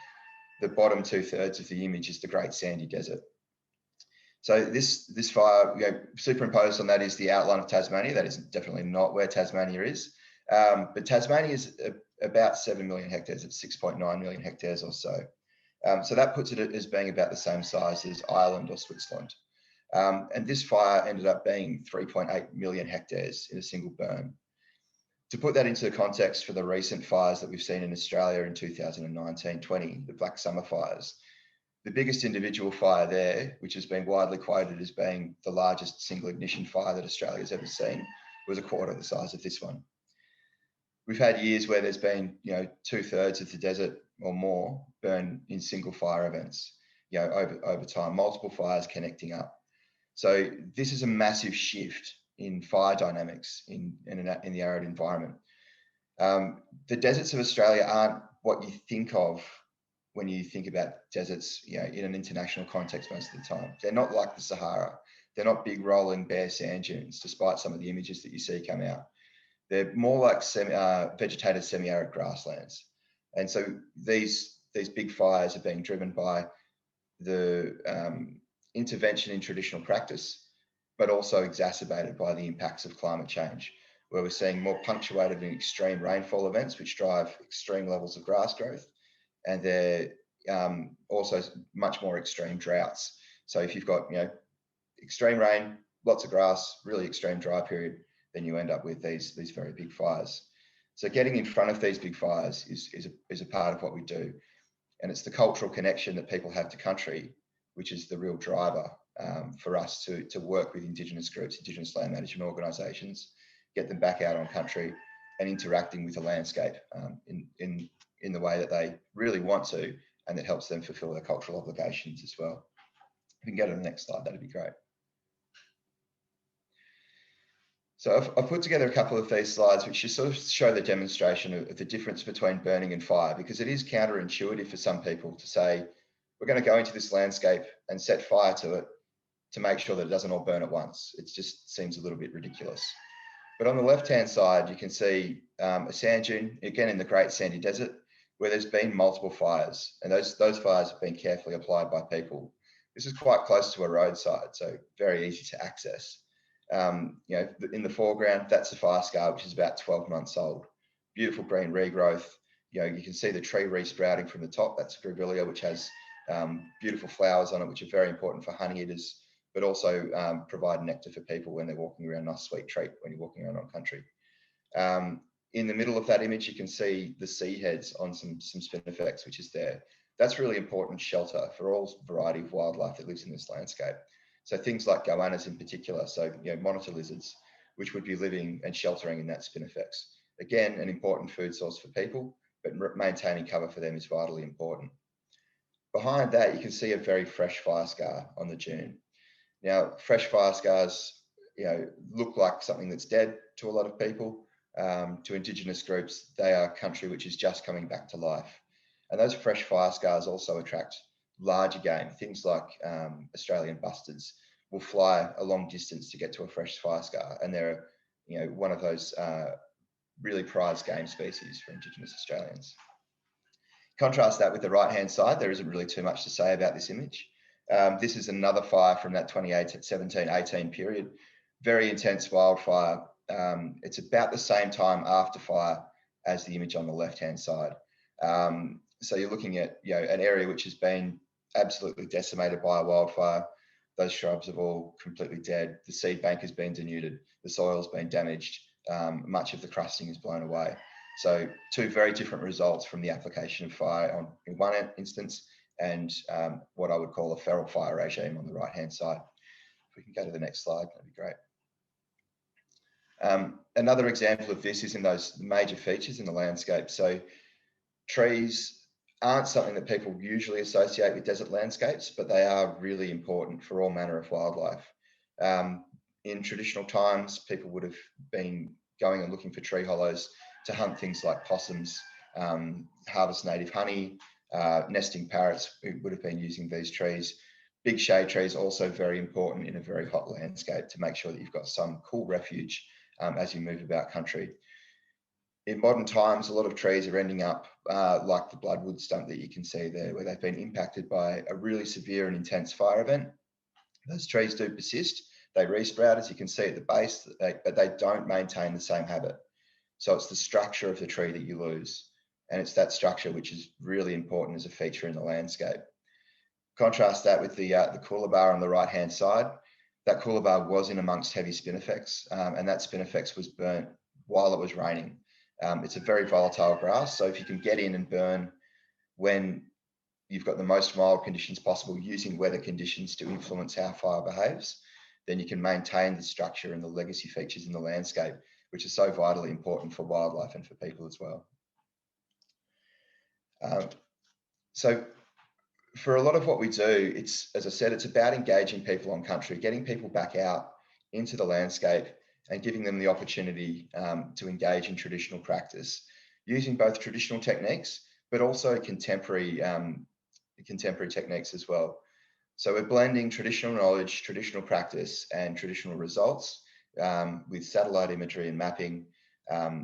The bottom 2/3 of the image is the Great Sandy Desert. So this fire, superimposed on that is the outline of Tasmania. That is definitely not where Tasmania is. But Tasmania is about 7 million hectares. It's 6.9 million hectares or so. So that puts it as being about the same size as Ireland or Switzerland. And this fire ended up being 3.8 million hectares in a single burn. To put that into context for the recent fires that we've seen in Australia in 2019-20, the Black Summer fires, the biggest individual fire there, which has been widely quoted as being the largest single ignition fire that Australia's ever seen, was a quarter the size of this one. We've had years where there's been, 2/3 of the desert or more burn in single fire events, over time, multiple fires connecting up. So this is a massive shift in fire dynamics in the arid environment. The deserts of Australia aren't what you think of when you think about deserts, in an international context most of the time. They're not like the Sahara. They're not big rolling bare sand dunes, despite some of the images that you see come out. They're more like vegetated semi-arid grasslands. And so these big fires are being driven by the intervention in traditional practice, but also exacerbated by the impacts of climate change, where we're seeing more punctuated and extreme rainfall events, which drive extreme levels of grass growth. And they're also much more extreme droughts. So if you've got, extreme rain, lots of grass, really extreme dry period, then you end up with these very big fires. So getting in front of these big fires is a part of what we do. And it's the cultural connection that people have to country, which is the real driver for us to work with Indigenous groups, Indigenous land management organisations, get them back out on country and interacting with the landscape in the way that they really want to, and that helps them fulfil their cultural obligations as well. If we can go to the next slide, that'd be great. So I've put together a couple of these slides which just sort of show the demonstration of the difference between burning and fire, because it is counterintuitive for some people to say, we're going to go into this landscape and set fire to it to make sure that it doesn't all burn at once. It just seems a little bit ridiculous. But on the left-hand side, you can see a sand dune, again in the Great Sandy Desert, where there's been multiple fires, and those fires have been carefully applied by people. This is quite close to a roadside, so very easy to access. In the foreground, that's a fire scar, which is about 12 months old. Beautiful green regrowth. You can see the tree resprouting from the top. That's grevillea, which has beautiful flowers on it, which are very important for honey eaters, but also provide nectar for people when they're walking around. Nice sweet treat when you're walking around on country. In the middle of that image, you can see the sea heads on some spinifex, which is there. That's really important shelter for all variety of wildlife that lives in this landscape. So things like goannas in particular, so monitor lizards, which would be living and sheltering in that spinifex. Again, an important food source for people, but maintaining cover for them is vitally important. Behind that, you can see a very fresh fire scar on the dune. Now, fresh fire scars, look like something that's dead to a lot of people. To Indigenous groups, they are country which is just coming back to life. And those fresh fire scars also attract larger game. Things like Australian bustards will fly a long distance to get to a fresh fire scar. And they're, one of those really prized game species for Indigenous Australians. Contrast that with the right-hand side, there isn't really too much to say about this image. This is another fire from that 2017-18 period. Very intense wildfire. It's about the same time after fire as the image on the left-hand side. So you're looking at an area which has been absolutely decimated by a wildfire. Those shrubs are all completely dead. The seed bank has been denuded. The soil's been damaged. Much of the crusting is blown away. So two very different results from the application of fire in one instance and what I would call a feral fire regime on the right-hand side. If we can go to the next slide, that'd be great. Another example of this is in those major features in the landscape. So trees aren't something that people usually associate with desert landscapes, but they are really important for all manner of wildlife. In traditional times, people would have been going and looking for tree hollows to hunt things like possums, harvest native honey, nesting parrots who would have been using these trees. Big shade trees also very important in a very hot landscape to make sure that you've got some cool refuge as you move about country. In modern times, a lot of trees are ending up like the bloodwood stump that you can see there, where they've been impacted by a really severe and intense fire event. Those trees do persist. They resprout, as you can see at the base, but they don't maintain the same habit. So it's the structure of the tree that you lose. And it's that structure which is really important as a feature in the landscape. Contrast that with the coolabah on the right-hand side. That coolabah was in amongst heavy spinifex, and that spinifex was burnt while it was raining. It's a very volatile grass, so if you can get in and burn when you've got the most mild conditions possible, using weather conditions to influence how fire behaves, then you can maintain the structure and the legacy features in the landscape, which is so vitally important for wildlife and for people as well. So for a lot of what we do, it's, as I said, it's about engaging people on country, getting people back out into the landscape and giving them the opportunity to engage in traditional practice, using both traditional techniques, but also contemporary techniques as well. So we're blending traditional knowledge, traditional practice, and traditional results with satellite imagery and mapping,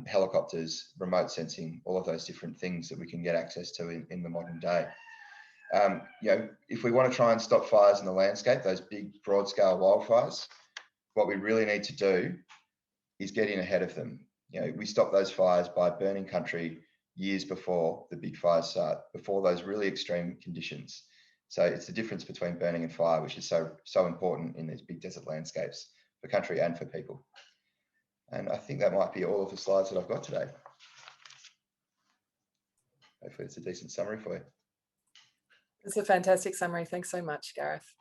helicopters, remote sensing, all of those different things that we can get access to in the modern day. If we want to try and stop fires in the landscape, those big broad-scale wildfires, what we really need to do is get in ahead of them. We stop those fires by burning country years before the big fires start, before those really extreme conditions. So it's the difference between burning and fire, which is so important in these big desert landscapes for country and for people. And I think that might be all of the slides that I've got today. Hopefully it's a decent summary for you. It's a fantastic summary. Thanks so much, Gareth.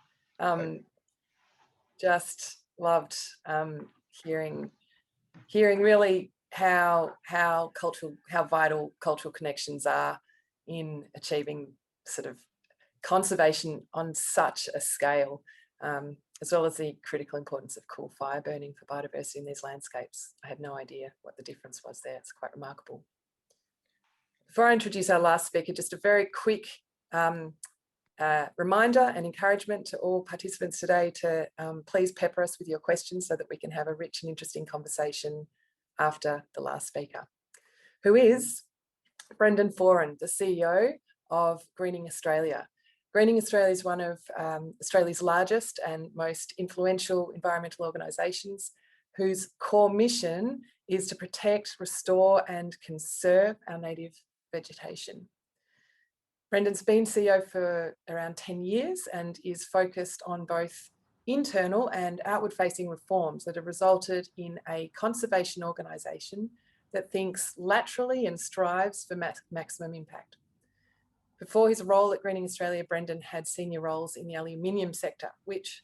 Just loved hearing really how vital cultural connections are in achieving sort of conservation on such a scale, as well as the critical importance of cool fire burning for biodiversity in these landscapes. I had no idea what the difference was there. It's quite remarkable. Before I introduce our last speaker, just a very quick reminder and encouragement to all participants today to please pepper us with your questions so that we can have a rich and interesting conversation after the last speaker, who is Brendan Foran, the CEO of Greening Australia. Greening Australia is one of Australia's largest and most influential environmental organisations whose core mission is to protect, restore and conserve our native vegetation. Brendan's been CEO for around 10 years and is focused on both internal and outward-facing reforms that have resulted in a conservation organisation that thinks laterally and strives for maximum impact. Before his role at Greening Australia, Brendan had senior roles in the aluminium sector, which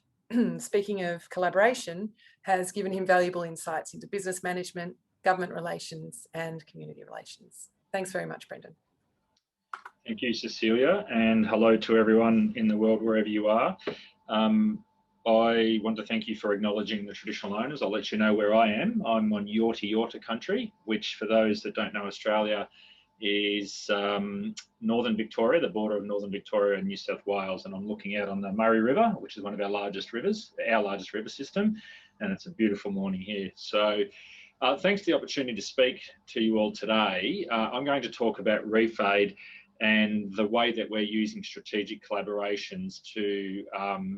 speaking of collaboration, has given him valuable insights into business management, government relations, and community relations. Thanks very much, Brendan. Thank you, Cecilia, and hello to everyone in the world, wherever you are. I want to thank you for acknowledging the traditional owners. I'll let you know where I am. I'm on Yorta country, which for those that don't know Australia is northern Victoria, the border of northern Victoria and New South Wales. And I'm looking out on the Murray River, which is one of our largest rivers, our largest river system. And it's a beautiful morning here. So thanks for the opportunity to speak to you all today. I'm going to talk about Reef Aid and the way that we're using strategic collaborations to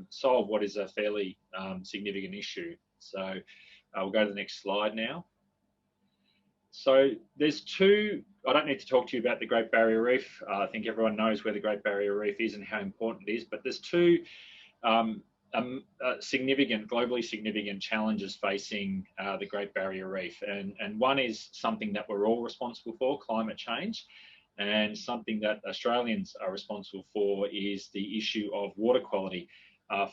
solve what is a fairly significant issue. So we'll go to the next slide now. So there's two, I don't need to talk to you about the Great Barrier Reef. I think everyone knows where the Great Barrier Reef is and how important it is, but there's two globally significant challenges facing the Great Barrier Reef. And one is something that we're all responsible for, climate change. And something that Australians are responsible for is the issue of water quality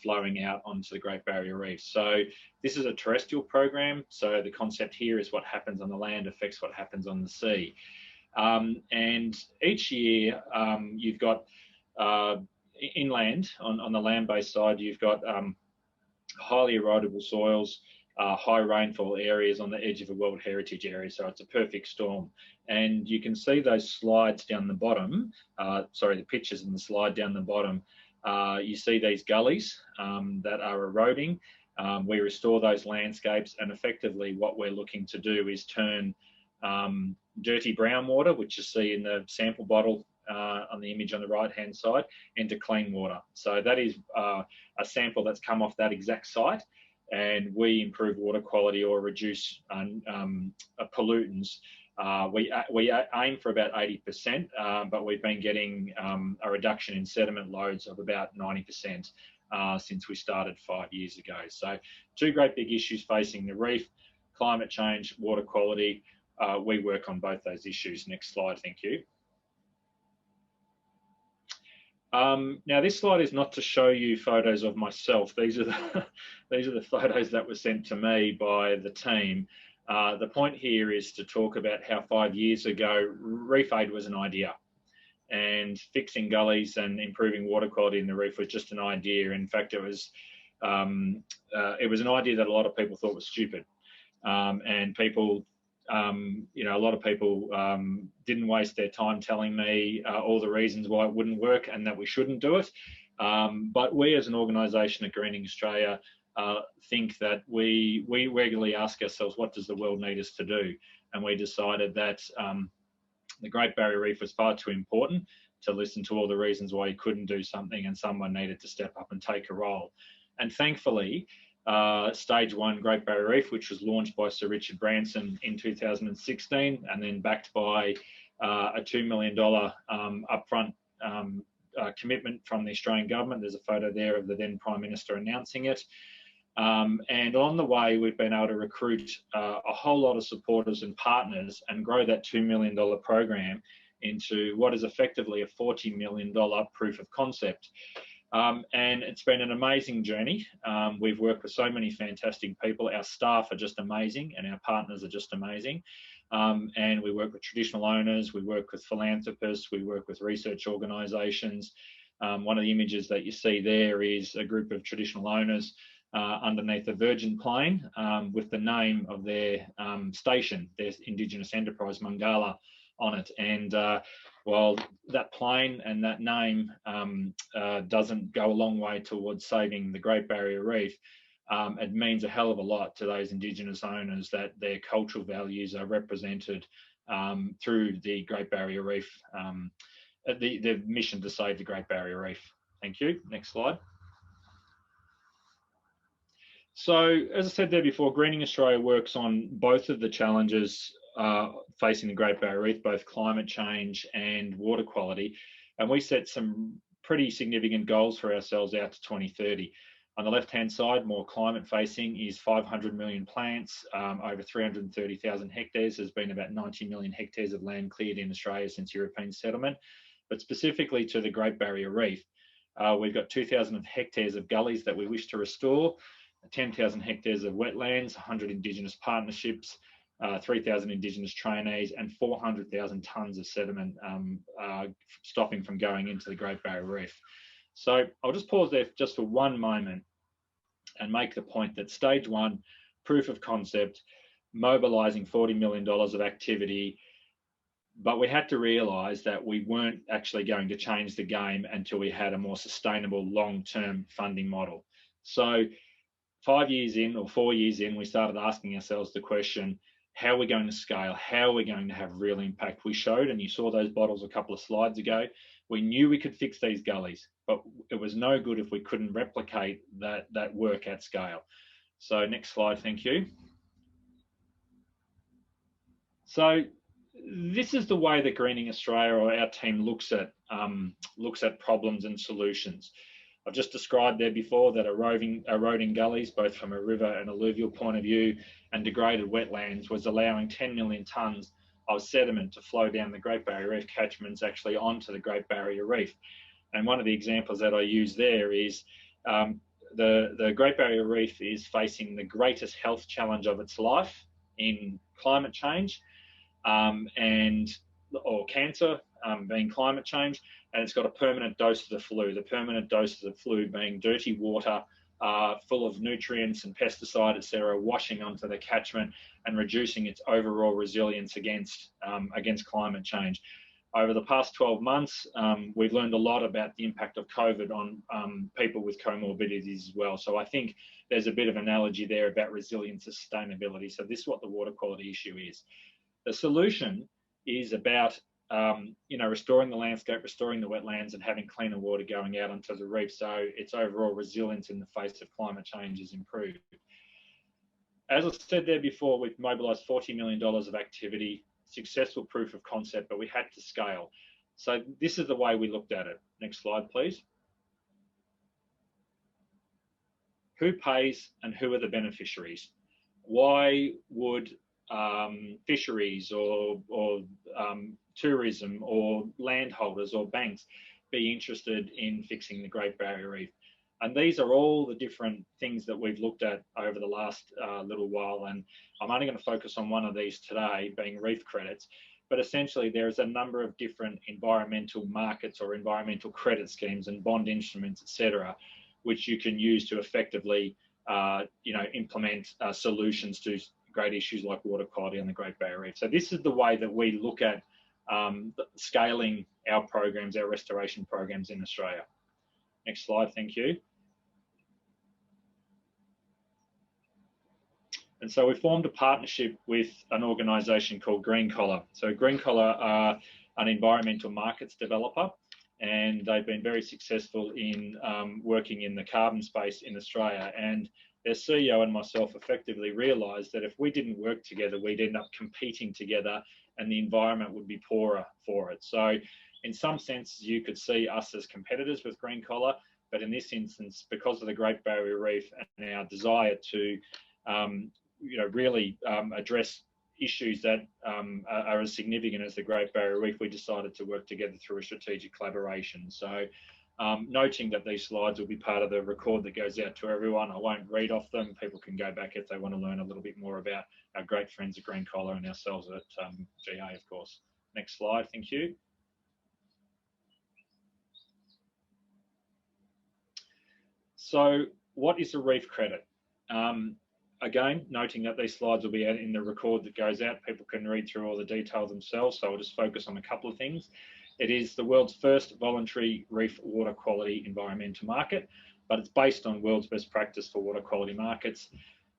flowing out onto the Great Barrier Reef. So this is a terrestrial program. So the concept here is what happens on the land affects what happens on the sea. And each year you've got inland, on the land-based side, you've got highly erodible soils, high rainfall areas on the edge of a World Heritage area. So it's a perfect storm. And you can see those slides down the bottom, the pictures in the slide down the bottom. You see these gullies that are eroding. We restore those landscapes, and effectively what we're looking to do is turn dirty brown water, which you see in the sample bottle on the image on the right-hand side, into clean water. So that is a sample that's come off that exact site, and we improve water quality or reduce pollutants. We aim for about 80%, but we've been getting a reduction in sediment loads of about 90% since we started 5 years ago. So two great big issues facing the reef: climate change, water quality. We work on both those issues. Next slide, thank you. Now this slide is not to show you photos of myself. These are the photos that were sent to me by the team. The point here is to talk about how 5 years ago Reef Aid was an idea, and fixing gullies and improving water quality in the reef was just an idea. In fact, it was an idea that a lot of people thought was stupid, and people. A lot of people didn't waste their time telling me all the reasons why it wouldn't work and that we shouldn't do it. But we as an organisation at Greening Australia think that we regularly ask ourselves, what does the world need us to do? And we decided that the Great Barrier Reef was far too important to listen to all the reasons why you couldn't do something, and someone needed to step up and take a role. And thankfully, Stage 1 Great Barrier Reef, which was launched by Sir Richard Branson in 2016, and then backed by a $2 million upfront commitment from the Australian government. There's a photo there of the then Prime Minister announcing it. And on the way, we've been able to recruit a whole lot of supporters and partners and grow that $2 million program into what is effectively a $40 million proof of concept. And it's been an amazing journey. We've worked with so many fantastic people. Our staff are just amazing, and our partners are just amazing. And we work with traditional owners, we work with philanthropists, we work with research organisations. One of the images that you see there is a group of traditional owners underneath a virgin plane with the name of their station, their indigenous enterprise, Mangala, on it. And while that plane and that name doesn't go a long way towards saving the Great Barrier Reef, it means a hell of a lot to those Indigenous owners that their cultural values are represented through the Great Barrier Reef, the mission to save the Great Barrier Reef. Thank you. Next slide. So, as I said there before, Greening Australia works on both of the challenges facing the Great Barrier Reef, both climate change and water quality. And we set some pretty significant goals for ourselves out to 2030. On the left-hand side, more climate facing, is 500 million plants, over 330,000 hectares. There's been about 90 million hectares of land cleared in Australia since European settlement. But specifically to the Great Barrier Reef, We've got 2,000 hectares of gullies that we wish to restore, 10,000 hectares of wetlands, 100 indigenous partnerships, 3,000 indigenous trainees, and 400,000 tonnes of sediment stopping from going into the Great Barrier Reef. So I'll just pause there just for one moment and make the point that stage one, proof of concept, mobilising $40 million of activity, but we had to realise that we weren't actually going to change the game until we had a more sustainable long-term funding model. So 5 years in or 4 years in, we started asking ourselves the question, how are we going to scale? How are we going to have real impact? We showed, and you saw those bottles a couple of slides ago, we knew we could fix these gullies, but it was no good if we couldn't replicate that work at scale. So next slide, thank you. So this is the way that Greening Australia or our team looks at problems and solutions. I've just described there before that eroding gullies, both from a river and alluvial point of view, and degraded wetlands was allowing 10 million tonnes of sediment to flow down the Great Barrier Reef catchments actually onto the Great Barrier Reef. And one of the examples that I use there is the Great Barrier Reef is facing the greatest health challenge of its life in climate change or cancer, being climate change, and it's got a permanent dose of the flu. The permanent dose of the flu being dirty water, full of nutrients and pesticide, etc., washing onto the catchment and reducing its overall resilience against climate change. Over the past 12 months, we've learned a lot about the impact of COVID on people with comorbidities as well. So I think there's a bit of analogy there about resilience and sustainability. So this is what the water quality issue is. The solution is about restoring the landscape, restoring the wetlands, and having cleaner water going out onto the reef, so its overall resilience in the face of climate change is improved. As I said there before, we've mobilised $40 million of activity, successful proof of concept, but we had to scale. So this is the way we looked at it. Next slide, please. Who pays and who are the beneficiaries? Why would fisheries or tourism or landholders or banks be interested in fixing the Great Barrier Reef? And these are all the different things that we've looked at over the last little while, and I'm only going to focus on one of these today, being reef credits. But essentially there's a number of different environmental markets or environmental credit schemes and bond instruments, etc., which you can use to effectively implement solutions to great issues like water quality on the Great Barrier Reef. So this is the way that we look at scaling our programs, our restoration programs in Australia. Next slide, thank you. And so we formed a partnership with an organisation called Green Collar. So Green Collar are an environmental markets developer, and they've been very successful in working in the carbon space in Australia. And their CEO and myself effectively realised that if we didn't work together, we'd end up competing together and the environment would be poorer for it. So in some sense, you could see us as competitors with Green Collar, but in this instance, because of the Great Barrier Reef and our desire to really address issues that are as significant as the Great Barrier Reef, we decided to work together through a strategic collaboration. So noting that these slides will be part of the record that goes out to everyone. I won't read off them. People can go back if they want to learn a little bit more about our great friends at Green Collar and ourselves at GA, of course. Next slide, thank you. So what is a reef credit? Again, noting that these slides will be out in the record that goes out. People can read through all the detail themselves, so I'll just focus on a couple of things. It is the world's first voluntary reef water quality environmental market, but it's based on world's best practice for water quality markets.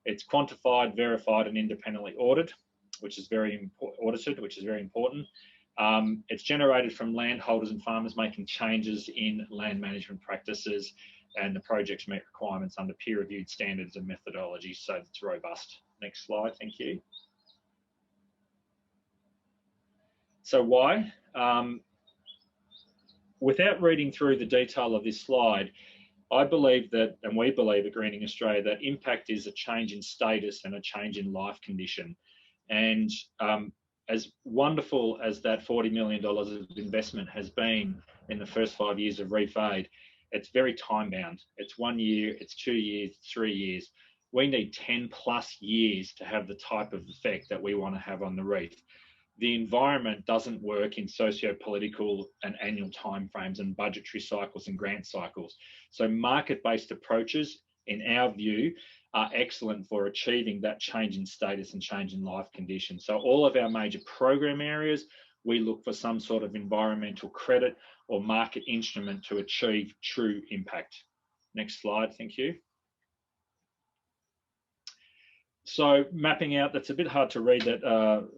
It's quantified, verified, and independently audited, which is very important. It's generated from landholders and farmers making changes in land management practices, and the projects meet requirements under peer-reviewed standards and methodologies, so it's robust. Next slide, thank you. So why? Without reading through the detail of this slide, I believe that, and we believe at Greening Australia, that impact is a change in status and a change in life condition. And as wonderful as that $40 million of investment has been in the first 5 years of Reef Aid, it's very time bound. It's 1 year, it's 2 years, 3 years. We need 10 plus years to have the type of effect that we want to have on the reef. The environment doesn't work in socio-political and annual timeframes and budgetary cycles and grant cycles. So market-based approaches, in our view, are excellent for achieving that change in status and change in life conditions. So all of our major program areas, we look for some sort of environmental credit or market instrument to achieve true impact. Next slide, thank you. So mapping out, that's a bit hard to read that,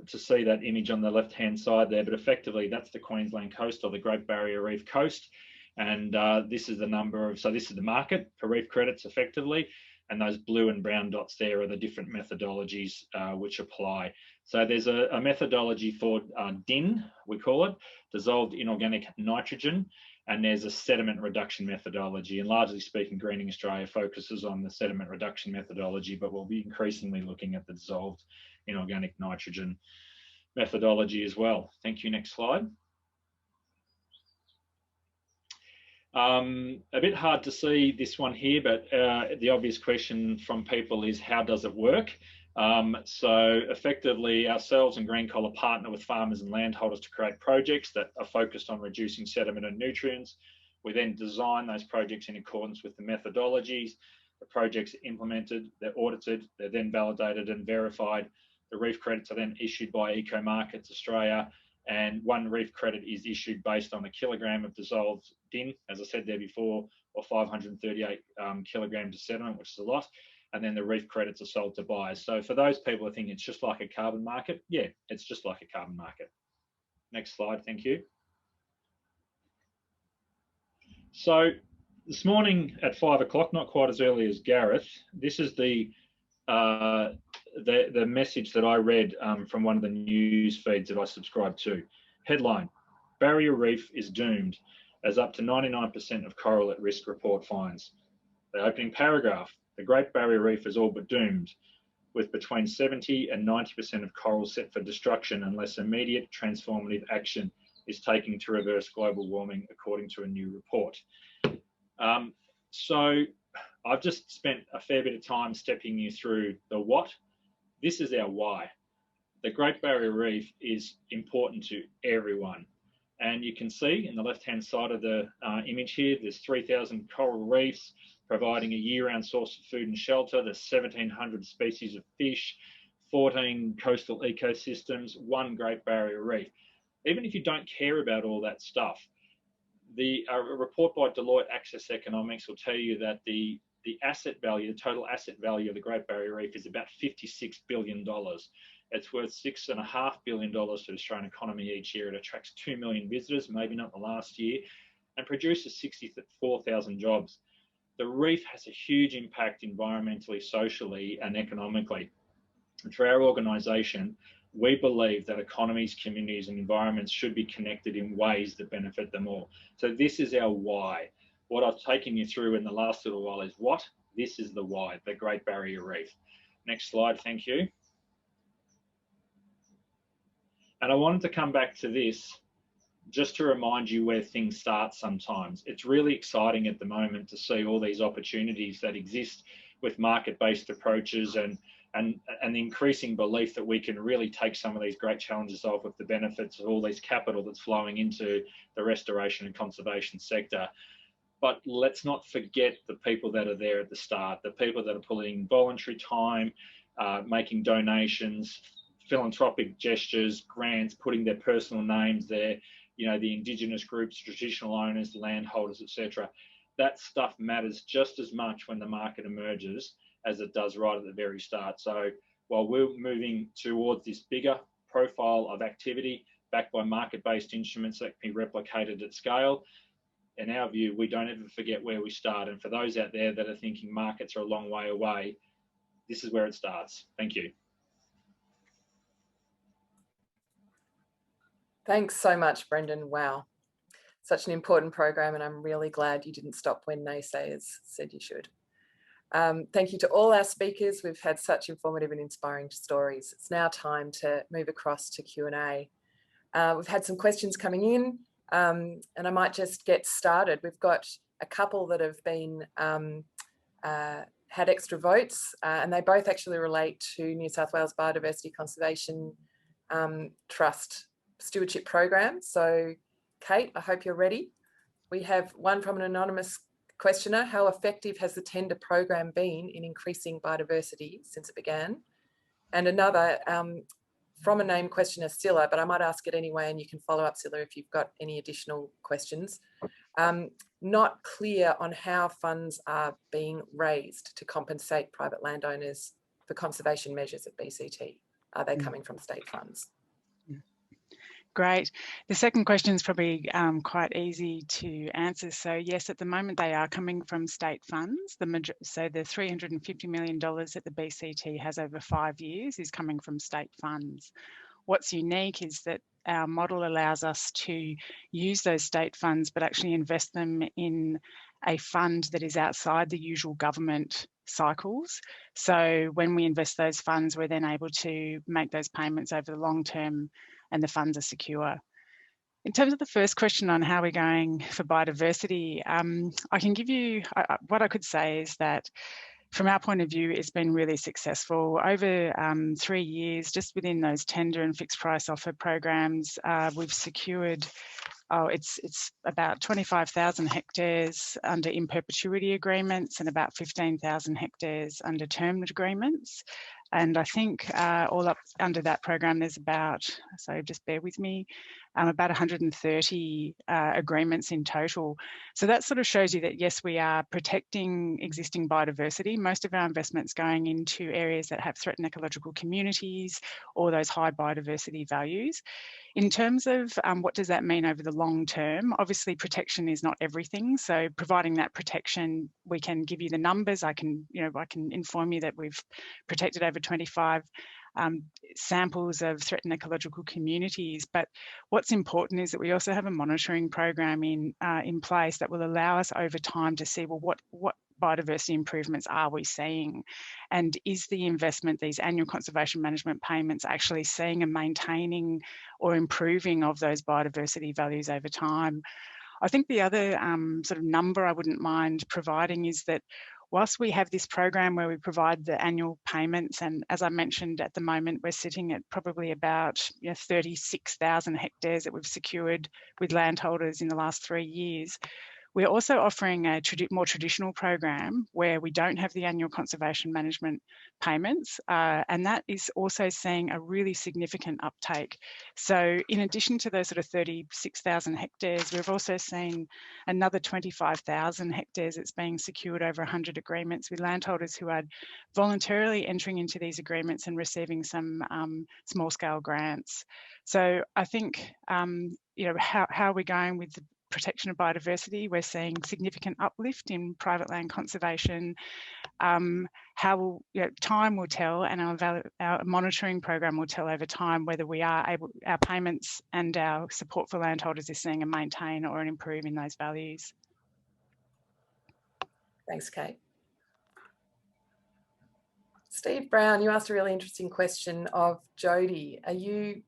to see that image on the left-hand side there, but effectively that's the Queensland coast or the Great Barrier Reef coast. And this is the number of, so this is the market for reef credits effectively. And those blue and brown dots there are the different methodologies which apply. So there's a methodology for DIN, we call it, dissolved inorganic nitrogen. And there's a sediment reduction methodology. And largely speaking, Greening Australia focuses on the sediment reduction methodology, but we'll be increasingly looking at the dissolved inorganic nitrogen methodology as well. Thank you. Next slide. A bit hard to see this one here, but the obvious question from people is, how does it work? So effectively, ourselves and Green Collar partner with farmers and landholders to create projects that are focused on reducing sediment and nutrients. We then design those projects in accordance with the methodologies. The projects are implemented, they're audited, they're then validated and verified. The reef credits are then issued by Eco Markets Australia, and one reef credit is issued based on a kilogram of dissolved DIN, as I said there before, or 538 kilograms of sediment, which is a lot. And then the reef credits are sold to buyers. So for those people who think it's just like a carbon market, yeah, it's just like a carbon market. Next slide, thank you. So this morning at 5 o'clock, not quite as early as Gareth, this is the message that I read from one of the news feeds that I subscribe to. Headline: Barrier Reef is doomed, as up to 99% of coral at risk report finds. The opening paragraph: the Great Barrier Reef is all but doomed, with between 70 and 90% of coral set for destruction unless immediate transformative action is taken to reverse global warming, according to a new report. So I've just spent a fair bit of time stepping you through the what. This is our why. The Great Barrier Reef is important to everyone. And you can see in the left-hand side of the image here, there's 3,000 coral reefs providing a year-round source of food and shelter. There's 1,700 species of fish, 14 coastal ecosystems, one Great Barrier Reef. Even if you don't care about all that stuff, a report by Deloitte Access Economics will tell you that the asset value, the total asset value of the Great Barrier Reef is about $56 billion. It's worth $6.5 billion to the Australian economy each year. It attracts 2 million visitors, maybe not the last year, and produces 64,000 jobs. The reef has a huge impact environmentally, socially, and economically. And for our organisation, we believe that economies, communities, and environments should be connected in ways that benefit them all. So this is our why. What I've taken you through in the last little while is what? This is the why, the Great Barrier Reef. Next slide, thank you. And I wanted to come back to this just to remind you where things start sometimes. It's really exciting at the moment to see all these opportunities that exist with market-based approaches and the increasing belief that we can really take some of these great challenges off with the benefits of all this capital that's flowing into the restoration and conservation sector. But let's not forget the people that are there at the start, the people that are putting voluntary time, making donations, philanthropic gestures, grants, putting their personal names there, you know, the indigenous groups, traditional owners, landholders, etc. That stuff matters just as much when the market emerges as it does right at the very start. So while we're moving towards this bigger profile of activity backed by market-based instruments that can be replicated at scale, in our view, we don't ever forget where we start. And for those out there that are thinking markets are a long way away, this is where it starts. Thank you. Thanks so much, Brendan. Wow, such an important program, and I'm really glad you didn't stop when naysayers said you should. Thank you to all our speakers. We've had such informative and inspiring stories. It's now time to move across to Q&A. We've had some questions coming in, and I might just get started. We've got a couple that have been had extra votes, and they both actually relate to New South Wales Biodiversity Conservation Trust Stewardship Program. So, Kate, I hope you're ready. We have one from an anonymous questioner. How effective has the tender program been in increasing biodiversity since it began? And another from a named questioner, Scylla, but I might ask it anyway, and you can follow up, Scylla, if you've got any additional questions. Not clear on how funds are being raised to compensate private landowners for conservation measures at BCT. Are they coming from state funds? Great. The second question is probably quite easy to answer. So yes, at the moment they are coming from state funds. So the $350 million that the BCT has over 5 years is coming from state funds. What's unique is that our model allows us to use those state funds, but actually invest them in a fund that is outside the usual government cycles. So when we invest those funds, we're then able to make those payments over the long term and the funds are secure. In terms of the first question on how we're going for biodiversity, I can give you, what I could say is that from our point of view, it's been really successful. Over 3 years, just within those tender and fixed price offer programs, we've secured, it's about 25,000 hectares under in perpetuity agreements and about 15,000 hectares under termed agreements. And I think all up under that program, there's about, so just bear with me, about 130 agreements in total. So that sort of shows you that, yes, we are protecting existing biodiversity. Most of our investments going into areas that have threatened ecological communities or those high biodiversity values. In terms of what does that mean over the long term, obviously protection is not everything. So providing that protection, we can give you the numbers. I can inform you that we've protected over 25 samples of threatened ecological communities. But what's important is that we also have a monitoring program in place that will allow us over time to see, well, what biodiversity improvements are we seeing? And is the investment, these annual conservation management payments, actually seeing a maintaining or improving of those biodiversity values over time? I think the other sort of number I wouldn't mind providing is that whilst we have this program where we provide the annual payments, and as I mentioned, at the moment, we're sitting at probably about 36,000 hectares that we've secured with landholders in the last 3 years. We're also offering a more traditional program where we don't have the annual conservation management payments, and that is also seeing a really significant uptake. So in addition to those sort of 36,000 hectares, we've also seen another 25,000 hectares that's being secured over 100 agreements with landholders who are voluntarily entering into these agreements and receiving some small-scale grants. So I think, how are we going with the protection of biodiversity? We're seeing significant uplift in private land conservation. Time will tell, and our monitoring program will tell over time whether we are able, our payments and our support for landholders is seeing a maintain or an improve in those values. Thanks, Kate. Steve Brown, you asked a really interesting question of Jody. Are you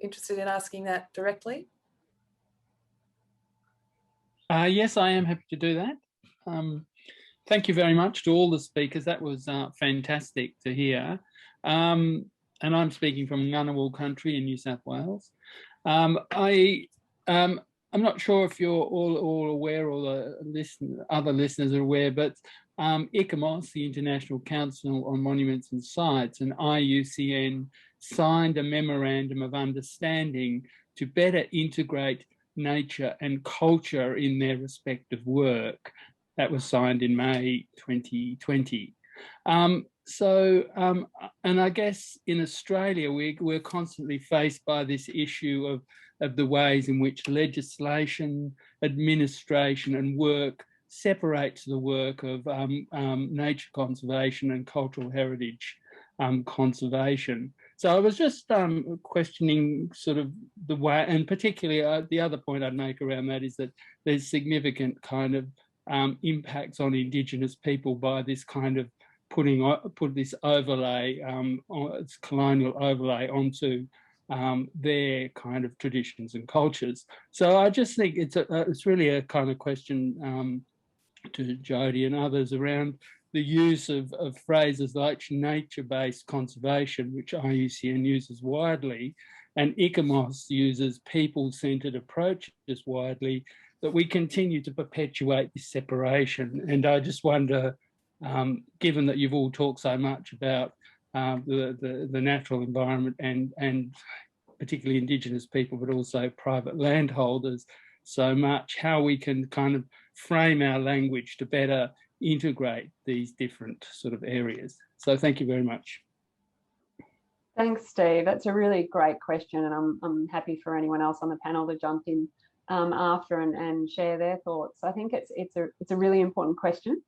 interested in asking that directly? Yes, I am happy to do that. Thank you very much to all the speakers. That was fantastic to hear. And I'm speaking from Ngunnawal country in New South Wales. I'm not sure if you're all aware, or the other listeners are aware, but ICMOS, the International Council on Monuments and Sites, and IUCN signed a memorandum of understanding to better integrate nature and culture in their respective work. That was signed in May 2020. And I guess in Australia, we're constantly faced by this issue of the ways in which legislation, administration and work separates the work of nature conservation and cultural heritage conservation. So I was just questioning sort of the way, and particularly the other point I'd make around that is that there's significant kind of impacts on Indigenous people by this kind of put this overlay, this colonial overlay onto their kind of traditions and cultures. So I just think it's really a kind of question to Jody and others around the use of phrases like nature-based conservation, which IUCN uses widely, and ICOMOS uses people-centred approaches widely, that we continue to perpetuate this separation. And I just wonder, given that you've all talked so much about the natural environment and particularly Indigenous people, but also private landholders so much, how we can kind of frame our language to better integrate these different sort of areas. So thank you very much. Thanks, Steve. That's a really great question, and I'm happy for anyone else on the panel to jump in after and share their thoughts. I think it's a really important question.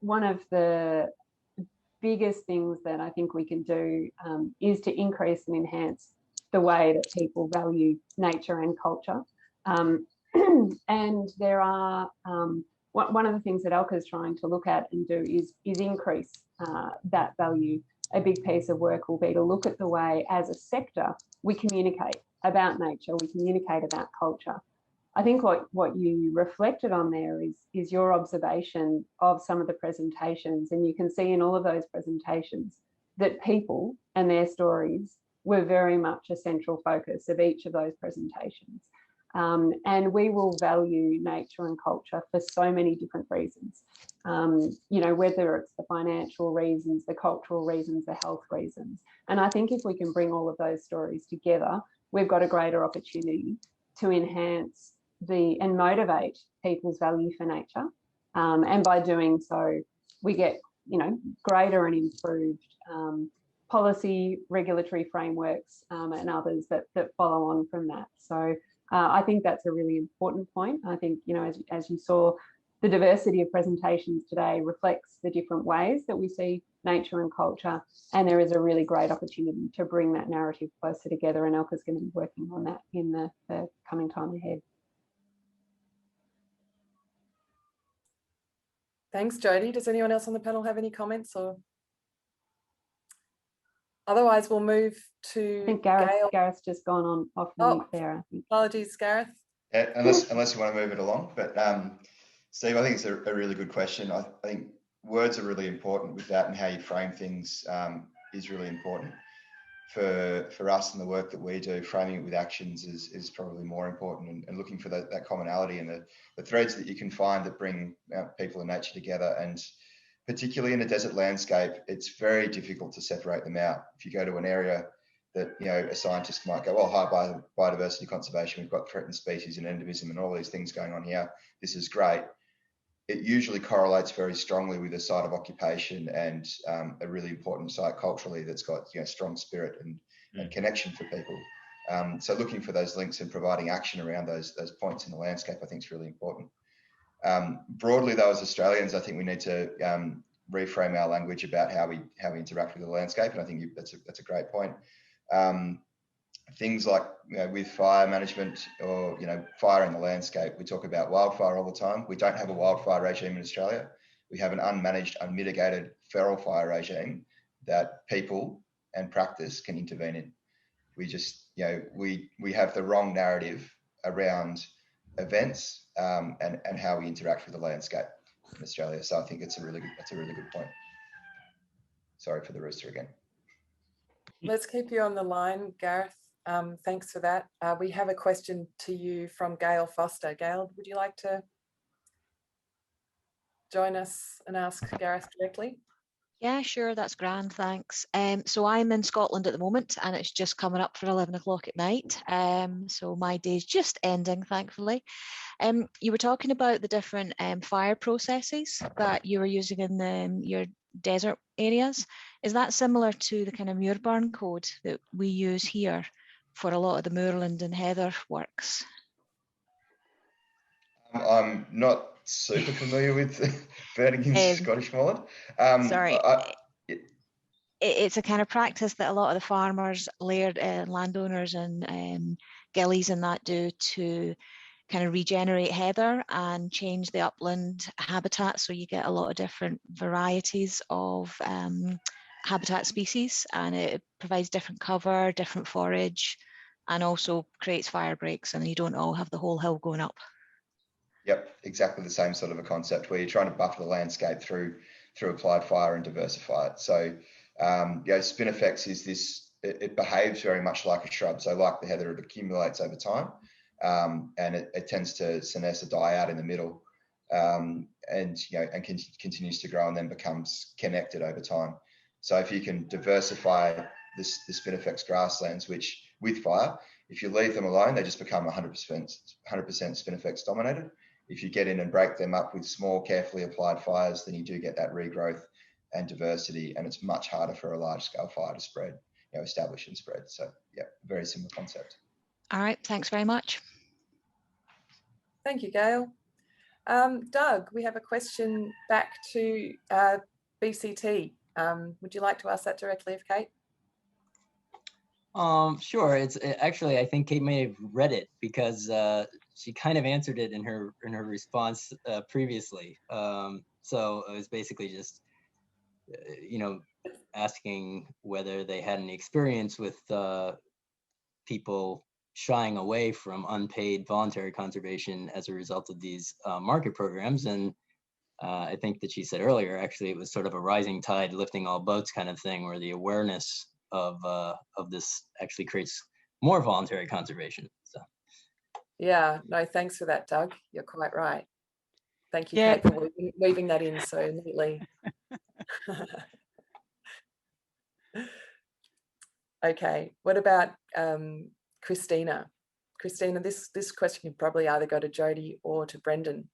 One of the biggest things that I think we can do is to increase and enhance the way that people value nature and culture. And there are one of the things that ELCA is trying to look at and do is increase that value. A big piece of work will be to look at the way, as a sector, we communicate about nature, we communicate about culture. I think what you reflected on there is your observation of some of the presentations, and you can see in all of those presentations that people and their stories were very much a central focus of each of those presentations. And we will value nature and culture for so many different reasons. You know, whether it's the financial reasons, the cultural reasons, the health reasons. And I think if we can bring all of those stories together, we've got a greater opportunity to enhance and motivate people's value for nature. And by doing so, we get, you know, greater and improved policy, regulatory frameworks, and others that follow on from that. So I think that's a really important point. I think, you know, as you saw, the diversity of presentations today reflects the different ways that we see nature and culture, and there is a really great opportunity to bring that narrative closer together, and ELCA is going to be working on that in the coming time ahead. Thanks, Jody. Does anyone else on the panel have any comments? Or otherwise, we'll move to I think Gail. Gareth's just gone on off mute there, I think. Apologies, Gareth. Yeah, unless you want to move it along. But Steve, I think it's a really good question. I think words are really important with that, and how you frame things is really important. For us and the work that we do, framing it with actions is probably more important, and looking for that commonality and the threads that you can find that bring people and nature together. And particularly in a desert landscape, it's very difficult to separate them out. If you go to an area that, you know, a scientist might go, oh, hi, biodiversity conservation, we've got threatened species and endemism and all these things going on here, this is great. It usually correlates very strongly with a site of occupation and a really important site culturally that's got, you know, strong spirit and connection for people. So looking for those links and providing action around those points in the landscape, I think is really important. Broadly though, as Australians, I think we need to reframe our language about how we interact with the landscape, and I think that's a great point. Things like, you know, with fire management, or, you know, fire in the landscape, we talk about wildfire all the time. We don't have a wildfire regime in Australia. We have an unmanaged, unmitigated feral fire regime that people and practice can intervene in. We just, you know, we have the wrong narrative around events and how we interact with the landscape in Australia. So I think that's a really good point. Sorry for the rooster again. Let's keep you on the line, Gareth. Thanks for that. We have a question to you from Gail Foster. Gail, would you like to join us and ask Gareth directly? Yeah, sure, that's grand, thanks. So I'm in Scotland at the moment, and it's just coming up for 11 o'clock at night. So my day's just ending, thankfully. You were talking about the different fire processes that you were using in your desert areas. Is that similar to the kind of muir burn code that we use here for a lot of the moorland and heather works? I'm not super familiar with burning in Scottish moorland. Sorry. It's a kind of practice that a lot of the farmers, landowners and gillies and that do to kind of regenerate heather and change the upland habitat, so you get a lot of different varieties of habitat species, and it provides different cover, different forage, and also creates fire breaks, and you don't all have the whole hill going up. Yep, exactly the same sort of a concept where you're trying to buffer the landscape through applied fire and diversify it. So, spinifex is this. It behaves very much like a shrub. So, like the heather, it accumulates over time, and it tends to senesce or die out in the middle, and continues to grow and then becomes connected over time. So, if you can diversify the spinifex grasslands, which with fire, if you leave them alone, they just become 100% spinifex dominated. If you get in and break them up with small, carefully applied fires, then you do get that regrowth and diversity, and it's much harder for a large-scale fire to spread, establish and spread. So, yeah, very similar concept. All right, thanks very much. Thank you, Gail. Doug, we have a question back to BCT. Would you like to ask that directly of Kate? Sure. Actually, I think Kate may have read it because she kind of answered it in her response previously. So it was basically just, asking whether they had any experience with people shying away from unpaid voluntary conservation as a result of these market programs. And I think that she said earlier, actually, it was sort of a rising tide lifting all boats kind of thing, where the awareness of this actually creates more voluntary conservation. So, yeah, no, thanks for that, Doug. You're quite right. Thank you, yeah. Kate, for weaving that in so neatly. Okay, what about Christina? Christina, this question can probably either go to Jody or to Brendan.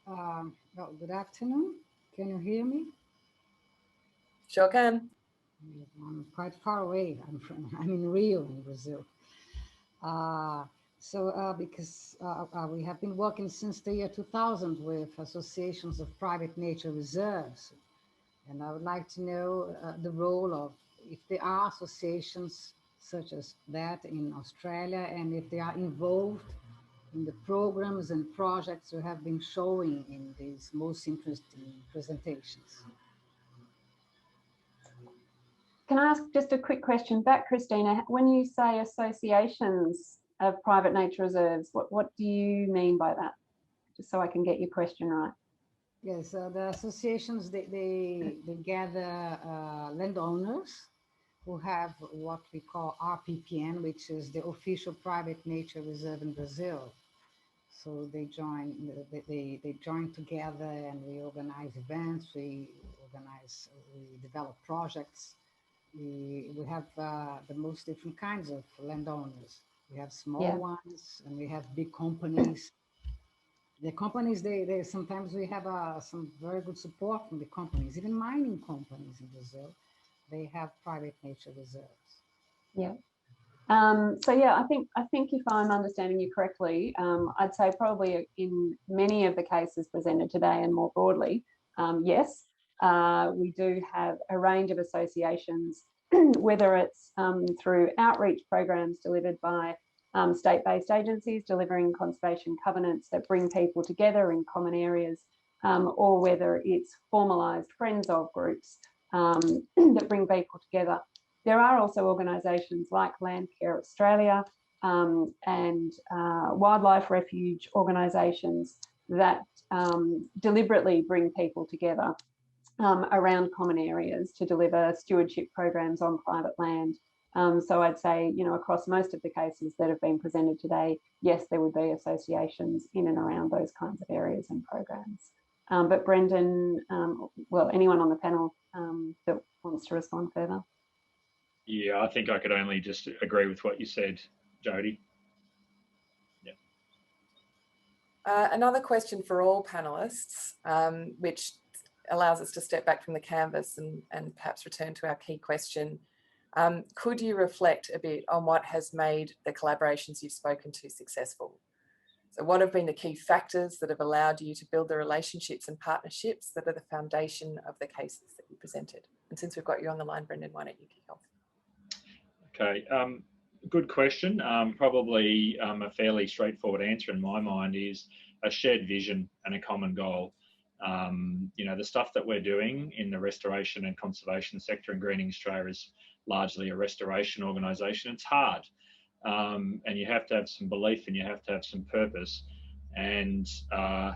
Well, good afternoon. Can you hear me? Sure can. I'm quite far away. I'm in Rio, in Brazil. Because we have been working since the year 2000 with associations of private nature reserves, and I would like to know the role of, if there are associations such as that in Australia, and if they are involved in the programs and projects you have been showing in these most interesting presentations. Can I ask just a quick question back, Christina? When you say associations of private nature reserves, what do you mean by that? Just so I can get your question right. Yes, the associations, they gather landowners who have what we call RPPN, which is the official private nature reserve in Brazil. So they join together, and we organize events, we develop projects. We have the most different kinds of landowners. We have small ones, and we have big companies. The companies, they sometimes we have some very good support from the companies, even mining companies in Brazil. They have private nature reserves. Yeah. So yeah, I think if I'm understanding you correctly, I'd say probably in many of the cases presented today and more broadly, yes, we do have a range of associations, whether it's through outreach programs delivered by state-based agencies delivering conservation covenants that bring people together in common areas, or whether it's formalised friends of groups that bring people together. There are also organisations like Landcare Australia and wildlife refuge organisations that deliberately bring people together around common areas to deliver stewardship programs on private land. So I'd say, across most of the cases that have been presented today, yes, there would be associations in and around those kinds of areas and programs. But Brendan, well, anyone on the panel that wants to respond further? Yeah, I think I could only just agree with what you said, Jody. Yeah. Another question for all panelists, which allows us to step back from the canvas and perhaps return to our key question. Could you reflect a bit on what has made the collaborations you've spoken to successful? So what have been the key factors that have allowed you to build the relationships and partnerships that are the foundation of the cases that you presented? And since we've got you on the line, Brendan, why don't you kick off? Okay, good question. Probably a fairly straightforward answer in my mind is a shared vision and a common goal. The stuff that we're doing in the restoration and conservation sector in Greening Australia is largely a restoration organisation. It's hard. and you have to have some belief, and you have to have some purpose. And I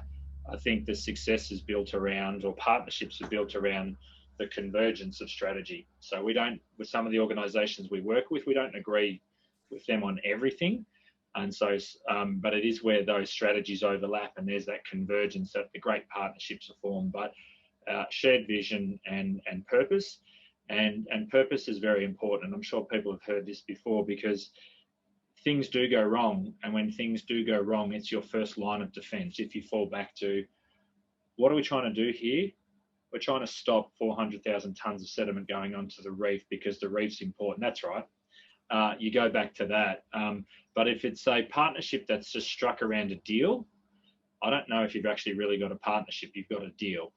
think the success is built around, or partnerships are built around, the convergence of strategy. So we don't, with some of the organisations we work with, we don't agree with them on everything. And so, but it is where those strategies overlap, and there's that convergence that the great partnerships are formed. But shared vision and purpose, and purpose is very important. I'm sure people have heard this before, because things do go wrong, and when things do go wrong, it's your first line of defence. If you fall back to, what are we trying to do here? We're trying to stop 400,000 tonnes of sediment going onto the reef because the reef's important. That's right. You go back to that. But if it's a partnership that's just struck around a deal, I don't know if you've actually really got a partnership. You've got a deal.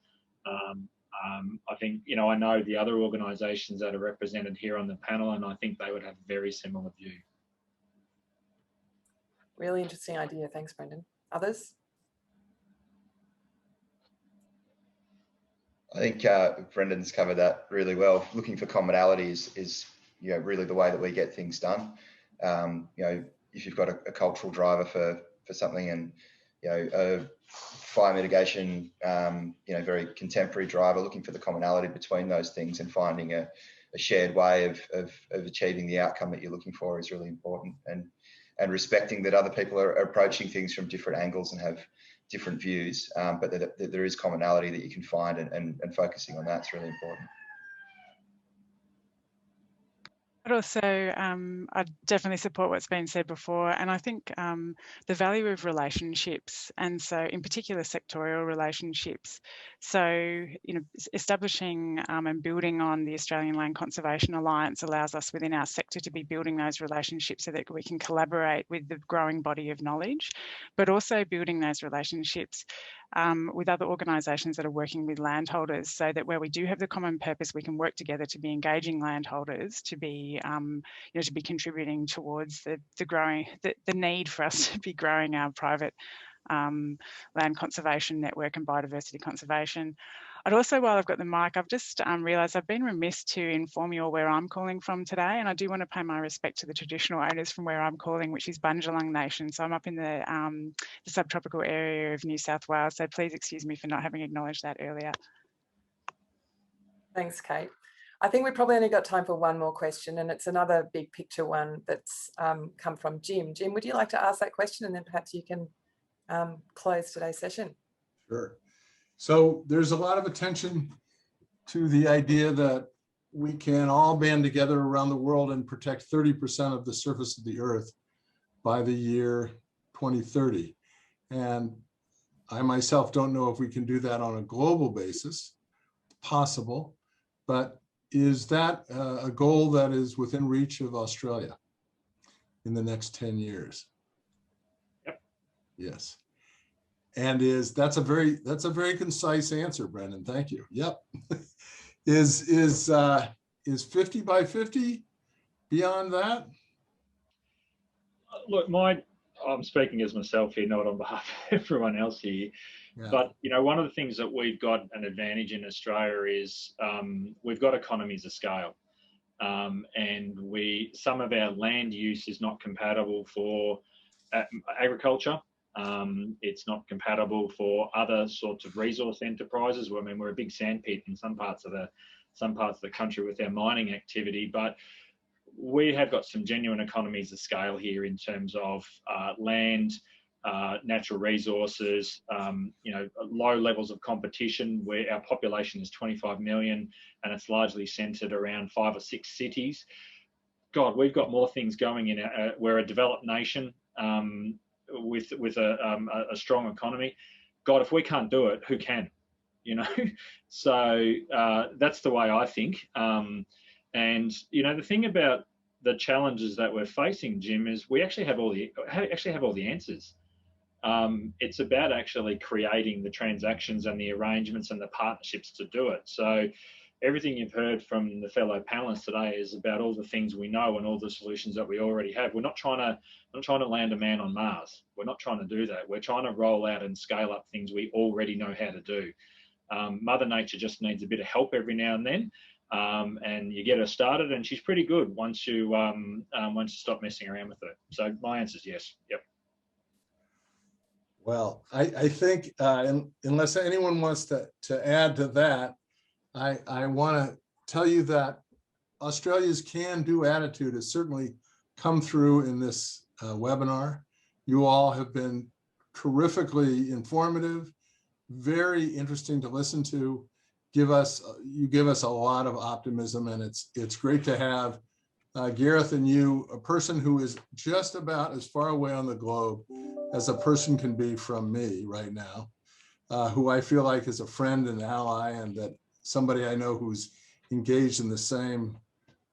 I think, you know, I know the other organisations that are represented here on the panel, and I think they would have a very similar view. Really interesting idea. Thanks, Brendan. Others? I think Brendan's covered that really well. Looking for commonalities is you know, really the way that we get things done. You know, if you've got a cultural driver for something, and you know, a fire mitigation, you know, very contemporary driver, looking for the commonality between those things and finding a shared way of achieving the outcome that you're looking for is really important. And respecting that other people are approaching things from different angles and have different views, but that there is commonality that you can find, and focusing on that's really important. But also, I definitely support what's been said before, and I think the value of relationships, and so in particular sectorial relationships. So, you know, establishing and building on the Australian Land Conservation Alliance allows us within our sector to be building those relationships so that we can collaborate with the growing body of knowledge, but also building those relationships with other organisations that are working with landholders, so that where we do have the common purpose, we can work together to be engaging landholders, to be, you know, to be contributing towards the need for us to be growing our private land conservation network and biodiversity conservation. I'd also, while I've got the mic, I've just realised I've been remiss to inform you all where I'm calling from today, and I do want to pay my respect to the traditional owners from where I'm calling, which is Bundjalung Nation. So I'm up in the subtropical area of New South Wales, so please excuse me for not having acknowledged that earlier. Thanks, Kate. I think we probably only got time for one more question, and it's another big picture one that's come from Jim. Jim, would you like to ask that question, and then perhaps you can close today's session? Sure. So there's a lot of attention to the idea that we can all band together around the world and protect 30% of the surface of the earth by the year 2030. And I myself don't know if we can do that on a global basis. Possible, but is that a goal that is within reach of Australia in the next 10 years? Yep. Yes. And that's a very concise answer, Brendan. Thank you. Yep. Is 50 by 50 beyond that? Look, I'm speaking as myself here, not on behalf of everyone else here. Yeah. But you know, one of the things that we've got an advantage in Australia is we've got economies of scale, and some of our land use is not compatible for agriculture. It's not compatible for other sorts of resource enterprises. I mean, we're a big sandpit in some parts of the country with our mining activity, but we have got some genuine economies of scale here in terms of land, natural resources, you know, low levels of competition, where our population is 25 million and it's largely centred around 5 or 6 cities. God, we've got more things going in. We're a developed nation. With a strong economy. God, if we can't do it, who can? You know, so that's the way I think. And you know, the thing about the challenges that we're facing, Jim, is we actually have all the answers. It's about actually creating the transactions and the arrangements and the partnerships to do it. So everything you've heard from the fellow panelists today is about all the things we know and all the solutions that we already have. We're not trying to land a man on Mars. We're not trying to do that. We're trying to roll out and scale up things we already know how to do. Mother Nature just needs a bit of help every now and then, and you get her started, and she's pretty good once you stop messing around with her. So my answer is yes. Yep. Well, I think unless anyone wants to add to that, I want to tell you that Australia's can-do attitude has certainly come through in this webinar. You all have been terrifically informative, very interesting to listen to. You give us a lot of optimism, and it's great to have Gareth and you, a person who is just about as far away on the globe as a person can be from me right now, who I feel like is a friend and ally, and that somebody I know who's engaged in the same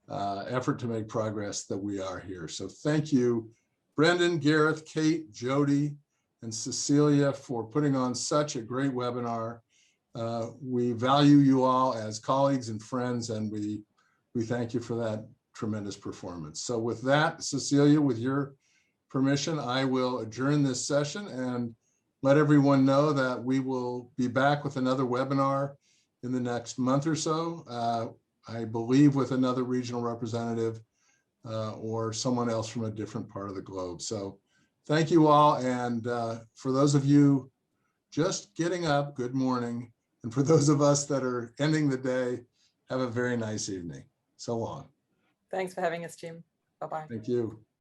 effort to make progress that we are here. So thank you, Brendan, Gareth, Kate, Jody, and Cecilia for putting on such a great webinar. We value you all as colleagues and friends, and we thank you for that tremendous performance. So with that, Cecilia, with your permission, I will adjourn this session and let everyone know that we will be back with another webinar in the next month or so. I believe with another regional representative or someone else from a different part of the globe. So thank you all. And for those of you just getting up, good morning. And for those of us that are ending the day, have a very nice evening. So long. Thanks for having us, Jim. Bye-bye. Thank you.